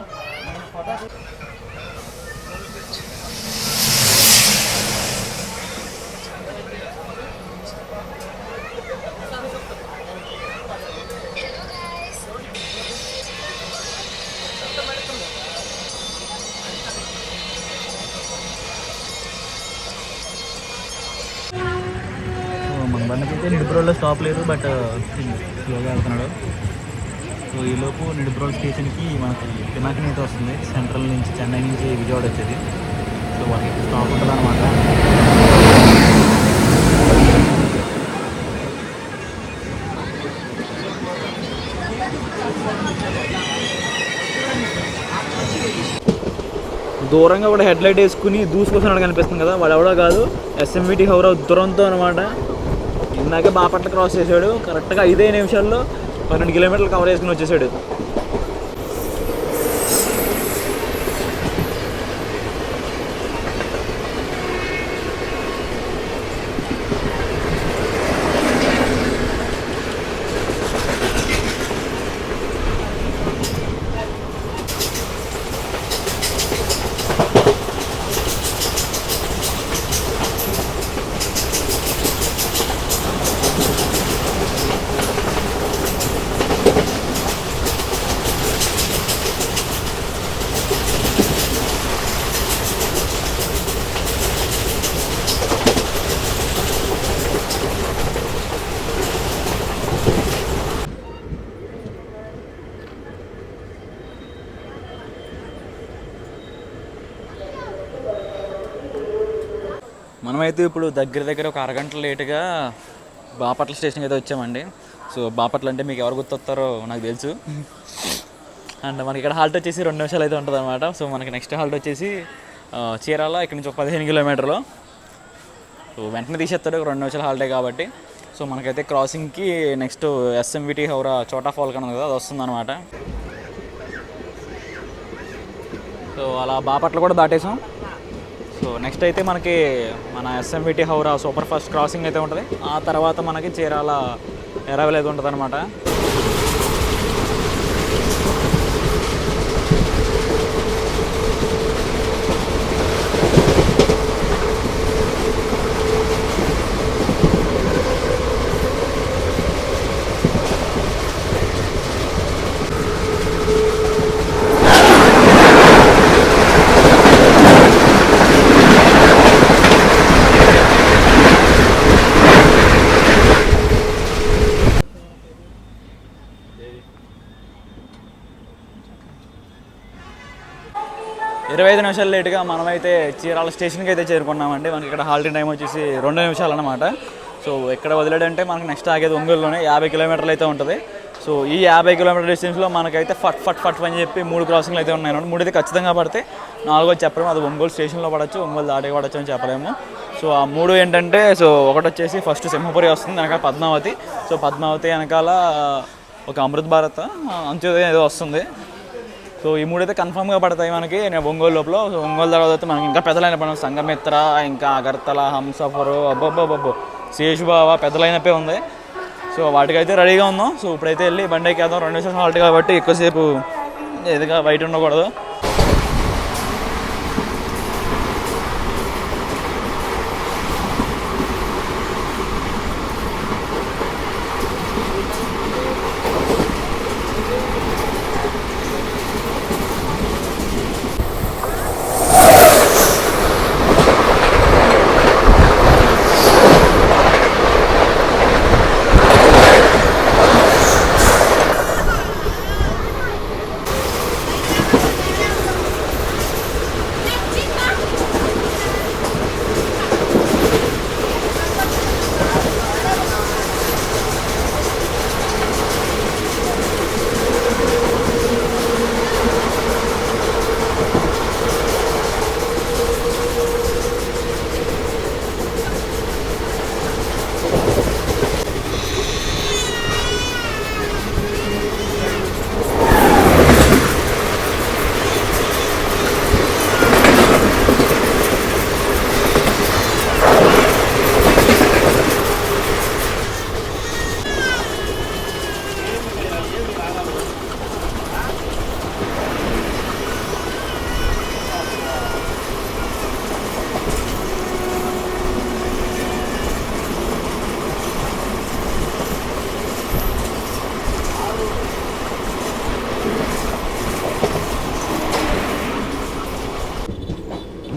మన బండికి అయితే నిడుపురోల్లో స్టాప్ లేదు, బట్ స్లోగా వెళ్తున్నాడు. సో ఈలోపు నిడుపురోల్ స్టేషన్కి మనకి పినాకిని అయితే వస్తుంది, సెంట్రల్ నుంచి చెన్నై నుంచి విజయవాడ వచ్చేది. సో వాళ్ళకి స్టాప్ ఉంటుంది అనమాట. దూరంగా కూడా హెడ్ లైట్ వేసుకుని దూసుకొస్తున్నాడు కనిపిస్తుంది కదా, వాడు ఎవడో కాదు, ఎస్ఎంవిటి హౌరా దురంతో అనమాట. ఇందాకే బాపట్ల క్రాస్ చేశాడు, కరెక్ట్గా 5 నిమిషాల్లో 12 కిలోమీటర్లు కవర్ చేసుకుని వచ్చేసాడు. మనమైతే ఇప్పుడు దగ్గర ఒక అరగంట లేటుగా బాపట్ల స్టేషన్కి అయితే వచ్చామండి. సో బాపట్ల అంటే మీకు ఎవరు గుర్తొస్తారో నాకు తెలుసు. అండ్ మనకి ఇక్కడ హాల్ట్ వచ్చేసి 2 నిమిషాలు అయితే ఉంటుంది అనమాట. సో మనకి నెక్స్ట్ హాల్ట్ వచ్చేసి చీరాల, ఇక్కడ నుంచి ఒక 15 కిలోమీటర్లు. సో వెంటనే తీసేస్తాడు, 2 నిమిషాలు హాల్టే కాబట్టి. సో మనకైతే క్రాసింగ్కి నెక్స్ట్ ఎస్ఎంవిటి హౌరా చోటా ఫాల్ కన్నా కదా, అది వస్తుంది అనమాట. సో అలా బాపట్ల కూడా దాటేసాం. సో నెక్స్ట్ అయితే మనకి మన SMVT Howrah super fast crossing అయితే ఉంటుంది. ఆ తర్వాత మనకి చీరాల ఎరావెల్ అయితే ఉంటుంది అనమాట. ఇరవై 25 నిమిషాలు లేటుగా మనమైతే చీరాల స్టేషన్కి అయితే చేరుకున్నామండి. మనకి ఇక్కడ హాల్టింగ్ టైం వచ్చేసి 2 నిమిషాలు అనమాట. సో ఎక్కడ వదిలేడంటే మనకి నెక్స్ట్ ఆగేది ఒంగోలులోనే 50 కిలోమీటర్లు అయితే ఉంటుంది. సో ఈ 50 కిలోమీటర్ డిస్టెన్స్లో మనకైతే ఫట్ అని చెప్పి 3 క్రాసింగ్లు అయితే ఉన్నాయి. 3 అయితే ఖచ్చితంగా పడితే 4 చెప్పలేము, అది ఒంగోలు స్టేషన్లో పడవచ్చు, ఒంగోలు దాటి పడవచ్చు అని చెప్పలేము. సో ఆ 3 ఏంటంటే, సో ఒకటి వచ్చేసి ఫస్ట్ సింహపురి వస్తుంది, వెనకాల పద్మావతి. సో పద్మావతి వెనకాల ఒక అమృత్ భారత్ అంత్యోదయం ఏదో వస్తుంది. సో ఈ 3 అయితే కన్ఫామ్గా పడతాయి మనకి ఒంగోలు లోపల. సో ఒంగోలు తర్వాత అయితే మనకి ఇంకా పెద్దలైన పని సంఘమిత్ర, ఇంకా అగర్తల, హంసఫరు, అబ్బబ్బబ్బబ్బో, శేషుబావ, పెద్దలైనపే ఉంది. సో వాటికైతే రెడీగా ఉందాం. సో ఇప్పుడైతే వెళ్ళి బండి ఎక్కేద్దాం. 2 నిమిషాలు హాల్ట్ కాబట్టి ఎక్కువసేపు ఎదుగా బయట ఉండకూడదు.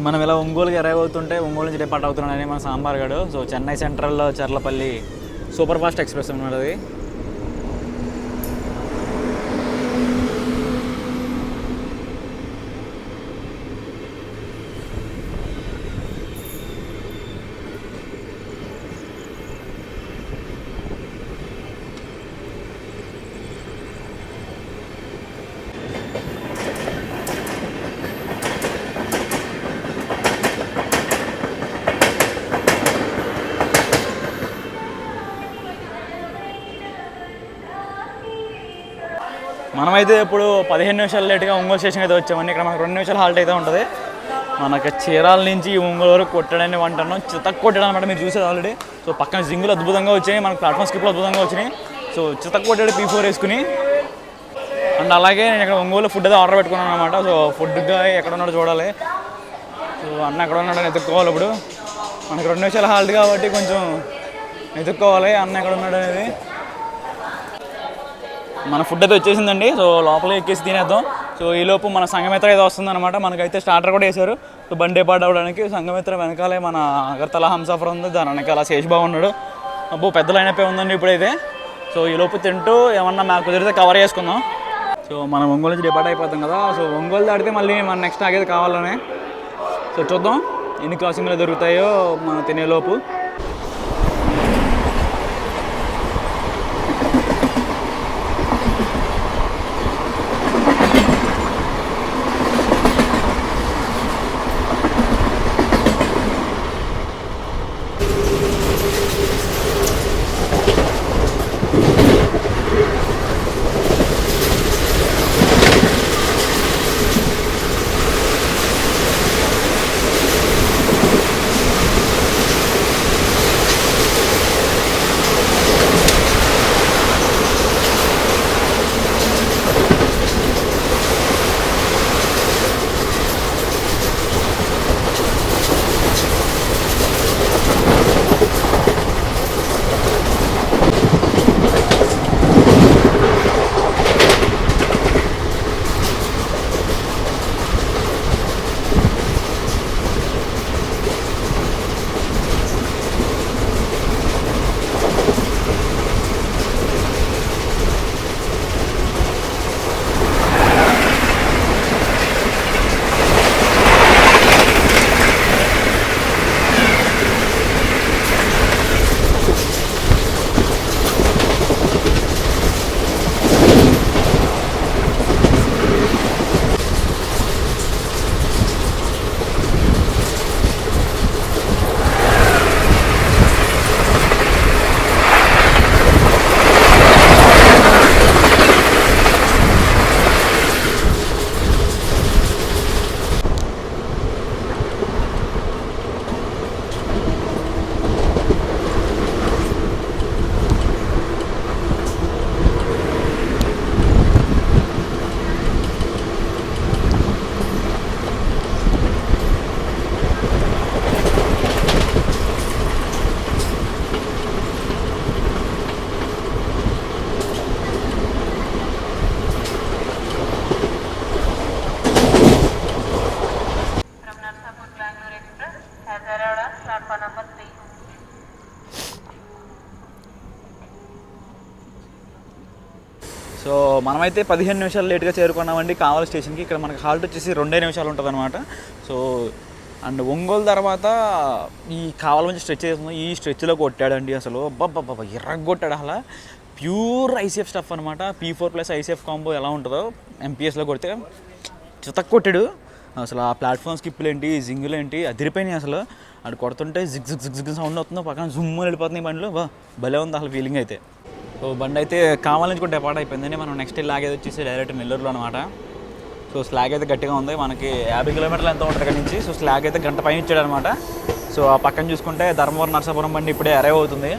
మనం ఇలా ఒంగోలుకి అరైవ్ అవుతుంటే ఒంగోలు నుంచి డిపార్ట్ అవుతున్నాడని మన సాంబార్ గడు. సో చెన్నై సెంట్రల్లో చర్లపల్లి సూపర్ ఫాస్ట్ ఎక్స్ప్రెస్ అన్నమాట అది. మనమైతే ఇప్పుడు 15 నిమిషాలు లేట్గా ఒంగోలు స్టేషన్కి అయితే వచ్చామండి. ఇక్కడ మనకు 2 నిమిషాలు హాల్ట్ అయితే ఉంటుంది. మనకి చీరాల నుంచి ఒంగోలు వరకు కొట్టడాన్ని వంటను చితక్ కొట్టాడు అనమాట. మీరు చూసేది ఆల్రెడీ. సో పక్కన జింగులు అద్భుతంగా వచ్చాయి, మనకు ప్లాట్ఫామ్ స్కిప్లు అద్భుతంగా వచ్చినాయి. సో చితక్ కొట్టాడు P4 వేసుకుని. అండ్ అలాగే నేను ఇక్కడ ఒంగోలు ఫుడ్ అయితే ఆర్డర్ పెట్టుకున్నాను అనమాట. సో ఫుడ్గా ఎక్కడ ఉన్నాడో చూడాలి. సో అన్న ఎక్కడ ఉన్నాడని ఎత్తుక్కోవాలి. ఇప్పుడు మనకు 2 నిమిషాలు హాల్ట్ కాబట్టి కొంచెం ఎత్తుక్కోవాలి అన్న ఎక్కడ ఉన్నాడు అనేది. మన ఫుడ్ అయితే వచ్చేసిందండి. సో లోపల ఎక్కేసి తినేద్దాం. సో ఈలోపు మన సంఘమిత్ర అయితే వస్తుందన్నమాట. మనకైతే స్టార్టర్ కూడా వేశారు. సో బండి డిపార్ట్ అవ్వడానికి. సంఘమిత్ర వెనకాలే మన అగర్తల హంసఫర్ ఉంది, దాని వెనకాల శేషబాబు ఉన్నాడు. అబ్బో పెద్ద లైనప్ ఉందండి ఇప్పుడైతే. సో ఈలోపు తింటూ ఏమన్నా మాకు కుదిరితే కవర్ చేసుకుందాం. సో మనం ఒంగోలు నుంచి డిపార్ట్ అయిపోతాం కదా. సో ఒంగోలు దాటితే మళ్ళీ మన నెక్స్ట్ ఆగేది కావాలనే. సో చూద్దాం ఎన్ని క్రాసింగ్లు దొరుకుతాయో మనం తినేలోపు. సో మనమైతే 15 నిమిషాలు లేట్గా చేరుకున్నామండి కావలి స్టేషన్కి. ఇక్కడ మనకి హాల్ట్ వచ్చేసి 2 నిమిషాలు ఉంటుంది అనమాట. సో అండ్ ఒంగోలు తర్వాత ఈ కావలి నుంచి స్ట్రెచ్ చేస్తుంది. ఈ స్ట్రెచ్లో కొట్టాడండి అసలు. అబ్బబ్బబ్బ ఎర్రగొట్టాడు అసలు. ప్యూర్ ఐసీఎఫ్ స్టఫ్ అనమాట. P4+ ఐసీఎఫ్ కాంబో ఎలా ఉంటుందో MPSలో కొడితే చితక్ కొట్టాడు అసలు. ఆ ప్లాట్ఫామ్ స్కిప్పులు ఏంటి, జింగులు ఏంటి అదిరిపోయినాయి అసలు. అటు కొడుతుంటే zig zig zig zig sound అవుతుందో, పక్కన జుమ్ము వెళ్ళిపోతున్నాయి బండ్లు. భలే ఉంది అసలు ఫీలింగ్ అయితే. సో బండి అయితే కావాలి నుంచి కూడా డిపార్ట్ అయిపోయిందండి. మనం నెక్స్ట్ లాగేది వచ్చేసి డైరెక్ట్ నెల్లూరులో అనమాట. సో స్లాగ్ అయితే గట్టిగా ఉంది. మనకి 50 కిలోమీటర్లు ఎంత ఉంటుంది ఇక్కడ నుంచి. సో స్లాగ్ అయితే గంట పైన ఇచ్చాడు అనమాట. సో ఆ పక్కన చూసుకుంటే ధర్మవరం నరసాపురం బండి ఇప్పుడే అరైవ్ అవుతుంది.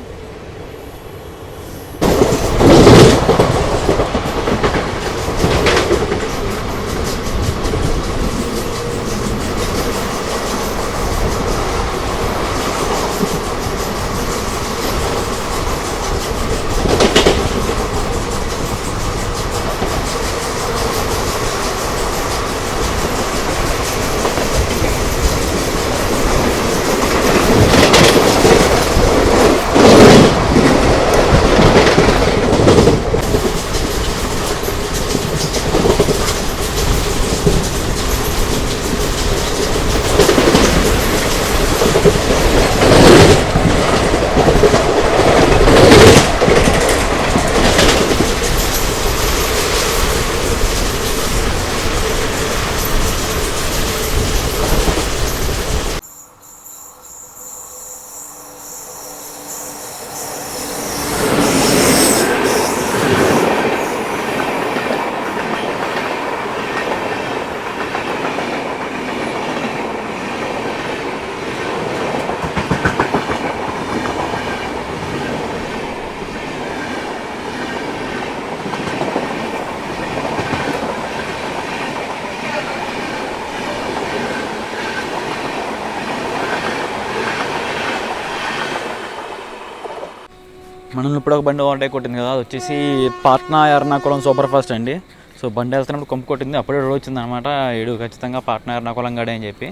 మనం ఇప్పుడు ఒక బండి ఓవర్టేక్ కొట్టింది కదా, అది వచ్చేసి పాట్నా ఎర్నాకుళం సూపర్ ఫాస్ట్ అండి. సో బండి వెళ్తున్నప్పుడు కొంపు కొట్టింది, అప్పుడే రోడ్ వచ్చింది అనమాట. ఏడు ఖచ్చితంగా పాట్నా ఎర్నాకుళం గడే అని చెప్పి.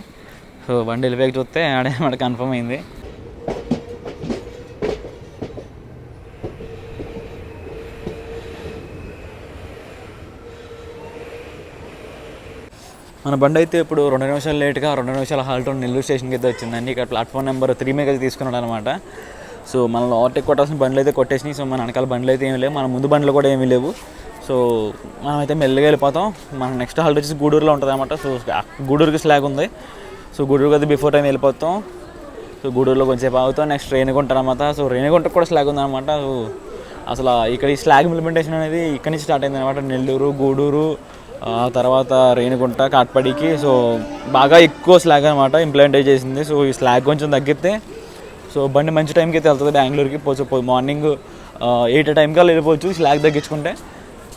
సో బండి వెళ్ళిపోయి చూస్తే ఆడే మాట కన్ఫర్మ్ అయింది. మన బండి అయితే ఇప్పుడు 2 నిమిషాలు లేట్గా 2 నిమిషాల హాల్ట్ నెల్లూరు స్టేషన్కి అయితే వచ్చిందండి. ఇక్కడ ప్లాట్ఫామ్ నెంబర్ 3 మీద తీసుకున్నాడు అనమాట. సో మనల్ని ఓవర్టేక్ కొట్టాల్సిన బండ్లు అయితే కొట్టేసినాయి. సో మన వెనకాల బండ్లు అయితే ఏమీ లేవు, మన ముందు బండ్లు కూడా ఏమీ లేవు. సో మనమైతే మెల్లగా వెళ్ళిపోతాం. మన నెక్స్ట్ హాల్ట్ వచ్చేసి గూడూరులో ఉంటుంది అనమాట. సో గూడూరుకి స్లాగ్ ఉంది. సో గూడూరుకి అయితే బిఫోర్ టైం వెళ్ళిపోతాం. సో గూడూరులో కొంచెంసేపు ఆగుతాం. నెక్స్ట్ రేణిగుంట అనమాట. సో రేణిగుంటకు కూడా స్లాగ్ ఉందన్నమాట. సో అసలు ఇక్కడ ఈ స్లాగ్ ఇంప్లిమెంటేషన్ అనేది ఇక్కడి నుంచి స్టార్ట్ అయింది అనమాట. నెల్లూరు, గూడూరు, తర్వాత రేణిగుంట, కాట్పాడికి సో బాగా ఎక్కువ స్లాగ్ అనమాట ఇంప్లిమెంట్ చేసింది. సో ఈ స్లాగ్ కొంచెం తగ్గితే సో బండి మంచి టైంకి అయితే వెళ్తుంది బెంగళూరుకి. మార్నింగ్ 8 టైంకి వెళ్ళిపోవచ్చు స్లాగ్ తగ్గించుకుంటే.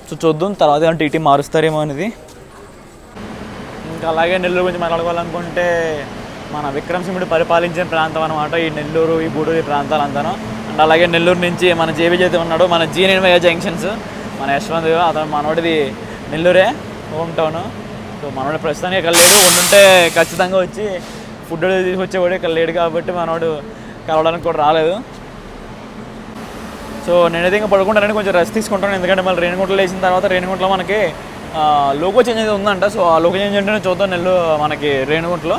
సో చూద్దాం తర్వాత ఏమైనా టీటీ మారుస్తారేమో అనేది. ఇంకా అలాగే నెల్లూరు గురించి మాట్లాడుకోవాలనుకుంటే మన విక్రమసింహుడు పరిపాలించిన ప్రాంతం అనమాట ఈ నెల్లూరు, ఈ గూడూరు ఈ ప్రాంతాలంతాను. అండ్ అలాగే నెల్లూరు నుంచి మన జేబీ అయితే ఉన్నాడు, మన G9 జంక్షన్స్, మన యశ్వంత్ అతను మనోడిది నెల్లూరే హోమ్ టౌన్. సో మనోడు ప్రస్తుతానికి ఇక్కడ లేడు, ఉండుంటే ఖచ్చితంగా వచ్చి ఫుడ్ తీసుకొచ్చేవాడు. ఇక్కడ లేడు కాబట్టి మనోడు కలవడానికి కూడా రాలేదు. సో నేనైతే ఇంకా పడుకుంటానని కొంచెం రెస్ట్ తీసుకుంటాను, ఎందుకంటే మళ్ళీ రేణిగుంటలో వేసిన తర్వాత రేణిగుంటలో మనకి లోగో చేంజ్ అయితే ఉందంట. సో ఆ లోగో చేంజ్ అంటే చూద్దాం నెల్లూరు మనకి రేణిగుంటలో.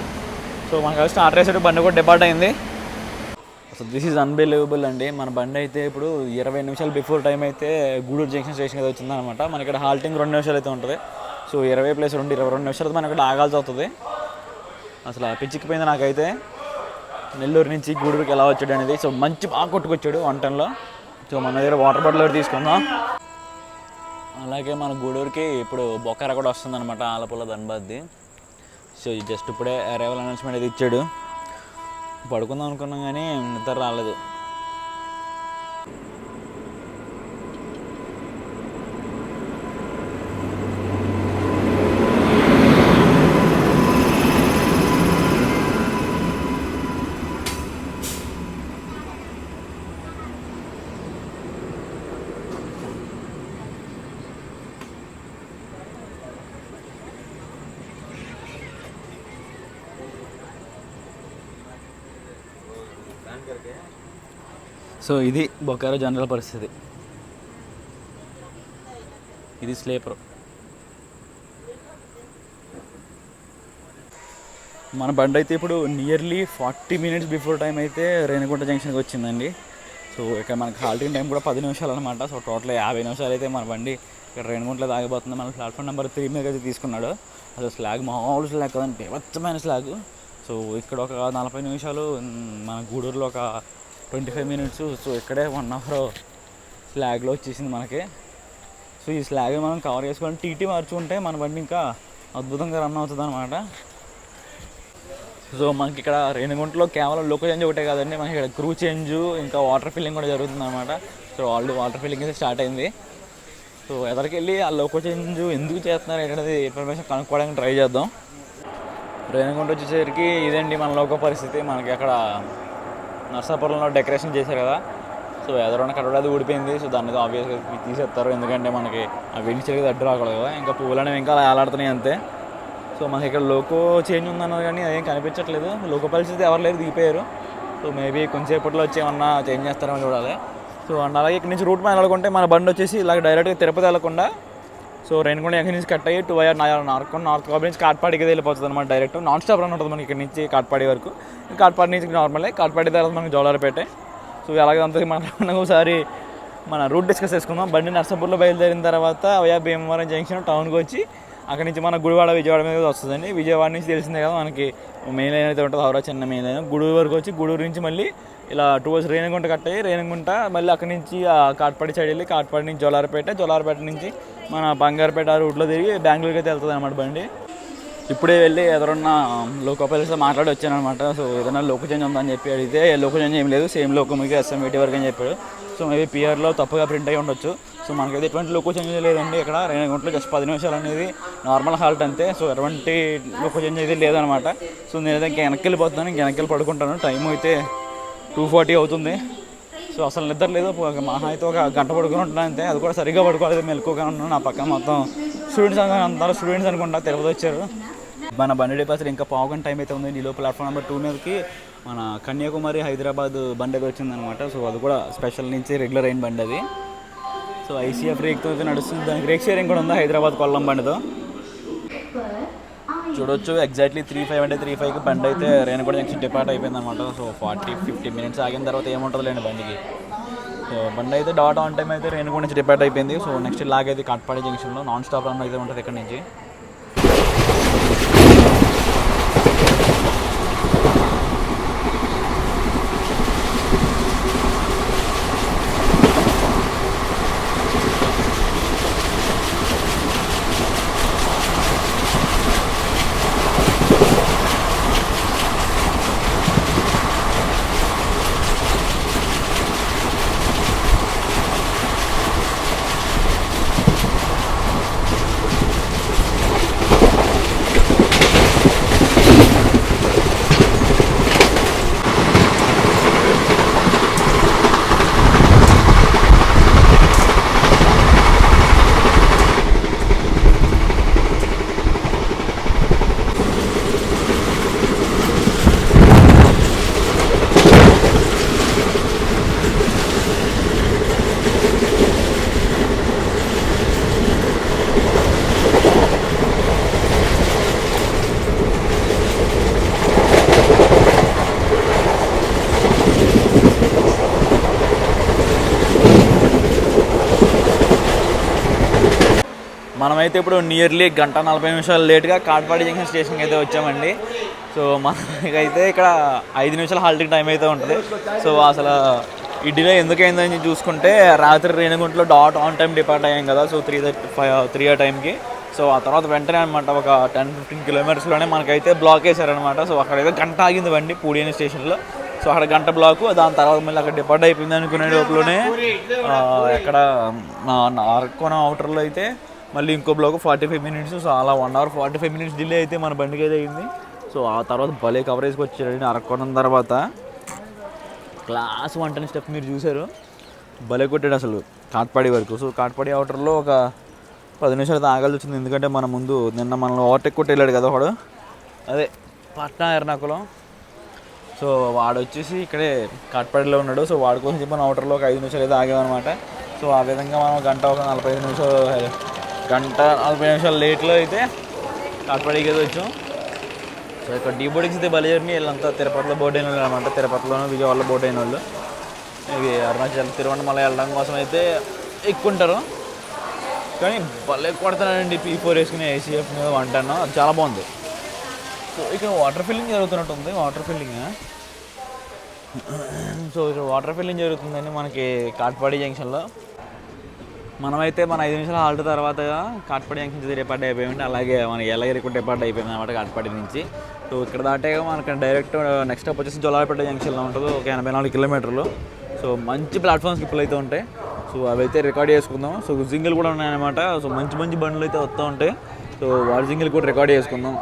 సో మనకి స్టార్ట్ చేసేటప్పుడు బండి కూడా డిపార్ట్ అయింది. సో దిస్ ఈజ్ అన్బిలీవబుల్ అండి. మన బండి అయితే ఇప్పుడు 20 నిమిషాలు బిఫోర్ టైం అయితే గూడూరు జంక్షన్ స్టేషన్ అయితే వచ్చిందనమాట. మన ఇక్కడ హాల్టింగ్ 2 నిమిషాలు అయితే ఉంటుంది. సో 20 + 2 22 నిమిషాలు మనం ఇక్కడ ఆగాల్సి అవుతుంది. అసలు పిచ్చికిపోయింది నాకైతే నెల్లూరు నుంచి గూడూరుకి ఎలా వచ్చాడు అనేది. సో మంచి బాగా కొట్టుకొచ్చాడు 1 టన్లో. సో మన దగ్గర వాటర్ బాటిల్ తీసుకుందాం. అలాగే మన గూడూరుకి ఇప్పుడు బొక్కార కూడా వస్తుందన్నమాట, ఆలపుల ధన్బాద్ది. సో జస్ట్ ఇప్పుడే అరైవల్ అనౌన్స్మెంట్ అయితే ఇచ్చాడు. పడుకుందాం అనుకున్నాం కానీ నిద్ర రాలేదు. సో ఇది బొకారో జనరల్ పరిస్థితి. ఇది స్లీపర్. మన బండి అయితే ఇప్పుడు నియర్లీ 40 మినిట్స్ బిఫోర్ టైం అయితే రేణిగుంట జంక్షన్కి వచ్చిందండి. సో ఇక్కడ మనకి హాల్టింగ్ టైం కూడా 10 నిమిషాలు అనమాట. సో టోటల్ 50 నిమిషాలు అయితే మన బండి ఇక్కడ రేణిగుంటలో ఆగిపోతుంది. మన ప్లాట్ఫామ్ నెంబర్ 3 మీద అయితే తీసుకున్నాడు. అసలు స్లాగ్ మామూలు స్లాగ్ కదండి, బీభత్సమైన స్లాగ్. సో ఇక్కడ ఒక 40 నిమిషాలు, మన గూడూరులో ఒక 25 మినిట్స్. సో ఇక్కడే 1 అవర్ స్లాగ్లో వచ్చేసింది మనకి. సో ఈ స్లాగ్ మనం కవర్ చేసుకొని టీటీ మార్చుకుంటే మన బండి ఇంకా అద్భుతంగా రన్ అవుతుంది అనమాట. సో మనకి ఇక్కడ రేణిగుంటలో కేవలం లోకో చేంజ్ ఒకటే కాదండి, మనకి ఇక్కడ క్రూ చేంజ్ ఇంకా వాటర్ ఫిల్లింగ్ కూడా జరుగుతుంది అనమాట. సో ఆల్రెడీ వాటర్ ఫిల్లింగ్ అయితే స్టార్ట్ అయింది. సో ఎదరికెళ్ళి ఆ లోకో చేంజ్ ఎందుకు చేస్తున్నారు ఏంటనేది ఇన్ఫర్మేషన్ కనుక్కోవడానికి ట్రై చేద్దాం. రేణిగుంట వచ్చేసరికి ఇదండి మన లోకో పరిస్థితి. మనకి అక్కడ నర్సాపురంలో డెకరేషన్ చేశారు కదా, సో ఎదరైనా కట్టడాది ఊడిపోయింది. సో దాన్ని ఆబ్వియస్గా తీసేస్తారు, ఎందుకంటే మనకి ఆ వెండిచేకి అడ్డు రాకూడదు కదా. ఇంకా పువ్వులు అనేవి ఇంకా అలా ఆలాడుతున్నాయి అంతే. సో మనకి ఇక్కడ లోకో చేంజ్ ఉందన్నది కానీ అదేం కనిపించట్లేదు. లోకో పరిస్థితి ఎవరు లేదు, దిగిపోయారు. సో మేబీ కొంచెంసేపట్లో వచ్చి ఏమన్నా చేంజ్ చేస్తారని చూడాలి. సో అండ్ అలాగే ఇక్కడ నుంచి రూట్ మీద వెళ్ళకుంటే మన బండి వచ్చేసి ఇలా డైరెక్ట్గా తిరుపతి వెళ్ళకుండా సో రేణిగుంట ఎక్కడి నుంచి కట్ అయ్యి 2 నార్త్ కాబట్టి నుంచి కాట్పాడికి వెళ్ళిపోతుంది అనమాట. డైరెక్ట్ నాన్ స్టాప్ రన్ ఉంటుంది మనకి ఇక్కడ నుంచి కాట్పాడి వరకు. కాట్పాడి నుంచి నార్మలే, కాట్పాడి తర్వాత మనకి జోలార్పేట. సో అలాగే అంతా మనం ఒకసారి మన రూట్ డిస్కస్ చేసుకుందాం. బండి నర్సాపూర్లో బయలుదేరిన తర్వాత వయా భీమవరం జంక్షన్ టౌన్కి వచ్చి అక్కడి నుంచి మన గుడివాడ విజయవాడ మీద వస్తుందండి. విజయవాడ నుంచి తెలిసిందే కదా మనకి మెయిన్ లైన్ అయితే ఉంటుంది, హౌరా చెన్నై మెయిన్ లైన్. గూడూరు వరకు వచ్చి గూడూరు నుంచి మళ్ళీ ఇలా టువర్డ్స్ రేణిగుంట కట్ అయ్యి రేణిగుంట మళ్ళీ అక్కడి నుంచి కాట్పాడి సైడ్ వెళ్ళి కాట్పాడి నుంచి జోలార్పేట నుంచి మన బంగారుపేట రూట్లో తిరిగి బెంగళూరుకి అయితే వెళ్తుంది అనమాట బండి. ఇప్పుడే వెళ్ళి ఎదురున్న లోకో పైలట్స్తో మాట్లాడి వచ్చాను అనమాట. సో ఏదైనా లోకో చేంజ్ ఉందని చెప్పి అడిగితే లోకో చేంజ్ ఏం లేదు, సేమ్ లోకో మీకు SM80 వరకు అని చెప్పాడు. సో మేబీ పిఆర్లో తప్పుగా ప్రింట్ అయ్యి ఉండొచ్చు. సో మనకైతే ఎటువంటి లోకో చేంజ్ లేదండి. ఇక్కడ రేణిగుంటలో జస్ట్ 10 నిమిషాలు అనేది నార్మల్ హాల్ట్ అంతే. సో ఎటువంటి లోకో చేంజ్ అయితే లేదనమాట. సో నేనైతే ఇంకా వెనక్కి వెళ్ళిపోతున్నాను, ఇంక వెనక్కి వెళ్ళి పడుకుంటాను. టైం అయితే 2:40 అవుతుంది. సో అసలు నిద్ర లేదు, మహా అయితే ఒక గంట పడుకుని ఉంటున్నాను అంతే, అది కూడా సరిగ్గా పడుకోలేదు, మెలకుగా ఉన్నాను. నా పక్కన మొత్తం స్టూడెంట్స్ అనుకుంటా తిరుపతి వచ్చారు. మన బండి డిపాజిట్ ఇంకా పావుగంట టైం అయితే ఉంది. ఈలో ప్లాట్ఫామ్ నెంబర్ 2 మీదకి మన కన్యాకుమారి హైదరాబాద్ బండి అయితే వచ్చిందనమాట. సో అది కూడా స్పెషల్ నుంచి రెగ్యులర్ అయిన బండి అది. సో ఐసీఎఫ్ రేక్తో అయితే నడుస్తుంది, దానికి రేక్ షేరింగ్ కూడా ఉంది హైదరాబాద్ కొల్లం బండితో. చూడొచ్చు ఎగ్జాక్ట్లీ 3:05 అంటే 3:05కి బండి అయితే రేణిగుంట జంక్షన్ డిపార్ట్ అయిపోయింది అనమాట. సో 40-50 మినిట్స్ ఆగిన తర్వాత ఏముంటుంది లేండి బండికి. సో బండి అయితే డాట్ ఆన్ టైం అయితే రేణిగుంట నుంచి డిపార్ట్ అయిపోయింది. సో నెక్స్ట్ లాగైతే కాట్పాడి జంక్షన్లో నాన్ స్టాప్ రన్ అయితే ఉంటుంది ఇక్కడ నుంచి. మనమైతే ఇప్పుడు నియర్లీ 1:40 లేట్గా కాట్పాడి జంక్షన్ స్టేషన్కి అయితే వచ్చామండి. సో మనకైతే ఇక్కడ 5 నిమిషాల హాల్టింగ్ టైం అయితే ఉంటుంది. సో అసలు ఈ డిలే ఎందుకైందని చూసుకుంటే రాత్రి రేణిగుంటలో డాట్ ఆన్ టైం డిపార్ట్ అయ్యాం కదా. సో 3 ఆ టైంకి. సో ఆ తర్వాత వెంటనే అనమాట ఒక 10-15 కిలోమీటర్స్లోనే మనకైతే బ్లాక్ వేశారనమాట. సో అక్కడైతే గంట ఆగింది బండి పూడియని స్టేషన్లో. సో అక్కడ గంట బ్లాకు, దాని తర్వాత మళ్ళీ అక్కడ డిపార్ట్ అయిపోయింది అనుకునే లోపలనే ఎక్కడ అరకోణం అవుటర్లో అయితే మళ్ళీ ఇంకో బ్లాక్ 45 మినిట్స్. సో అలా 1 hour 45 minutes డిలే అయితే మన బండికి అయితే అయింది. సో ఆ తర్వాత భలే కవరేజ్కి వచ్చారండి. అరకోణం తర్వాత క్లాస్ 110 స్టెప్ మీరు చూశారు, భలే కొట్టాడు అసలు కాట్పాడి వరకు. సో కాట్పాడి అవుటర్లో ఒక 10 నిమిషాలు అయితే ఆగాల్సి వచ్చింది, ఎందుకంటే మన ముందు నిన్న మనల్ని ఓవర్టేక్ కొట్టి వెళ్ళాడు కదా వాడు, అదే పట్నా ఎర్నాకుళం. సో వాడు వచ్చేసి ఇక్కడే కాట్పాడిలో ఉన్నాడు. సో వాడి కోసం చెప్పి మన అవుటర్లో ఒక 5 నిమిషాలు అయితే ఆగామన్నమాట. సో ఆ విధంగా మనం గంట 40 నిమిషాలు లేట్లో అయితే కాట్పాడికి అయితే వచ్చాం. సో ఇక్కడ డీ బోర్డింగ్స్ అయితే బలి జరిగినాయి. వీళ్ళంతా తిరుపతిలో బోర్డు అయిన వాళ్ళు అనమాట, తిరుపతిలోనూ విజయవాడలో బోర్డు అయిన వాళ్ళు. ఇవి అరుణాచల్ తిరువణమల వెళ్ళడం కోసం అయితే ఎక్కుంటారు. కానీ భలే కొడతానండి P4 వేసుకుని ఐసీఎఫ్ మీద 110, అది చాలా బాగుంది. సో ఇక్కడ వాటర్ ఫిల్లింగ్ జరుగుతున్నట్టుంది, వాటర్ ఫిల్లింగ్. సో ఇక్కడ వాటర్ ఫిల్లింగ్ జరుగుతుందండి మనకి కాట్పాడి జంక్షన్లో. మనమైతే మన 5 నిమిషాల హాల్ట్ తర్వాత కాట్పాడి జంక్షన్ నుంచి డిపార్ట్ అయిపోయింది. అలాగే మనకి ఎల్లగిరి కూడా డిపార్ట్ అయిపోయింది అనమాట కాట్పాడి నుంచి. సో ఇక్కడ దాటాక మనకి డైరెక్ట్ నెక్స్ట్ స్టాప్ వచ్చేసి జొల్లాపేట జంక్షన్లో ఉంటుంది, ఒక 84 కిలోమీటర్లు. సో మంచి ప్లాట్ఫామ్ స్కిప్పులు అయితే ఉంటాయి. సో అవి అయితే రికార్డ్ చేసుకుందాం. సో జింగిల్ కూడా ఉన్నాయన్నమాట. సో మంచి మంచి బండ్లు అయితే వస్తూ ఉంటాయి. సో వాడి జింగిల్ కూడా రికార్డ్ చేసుకుందాం.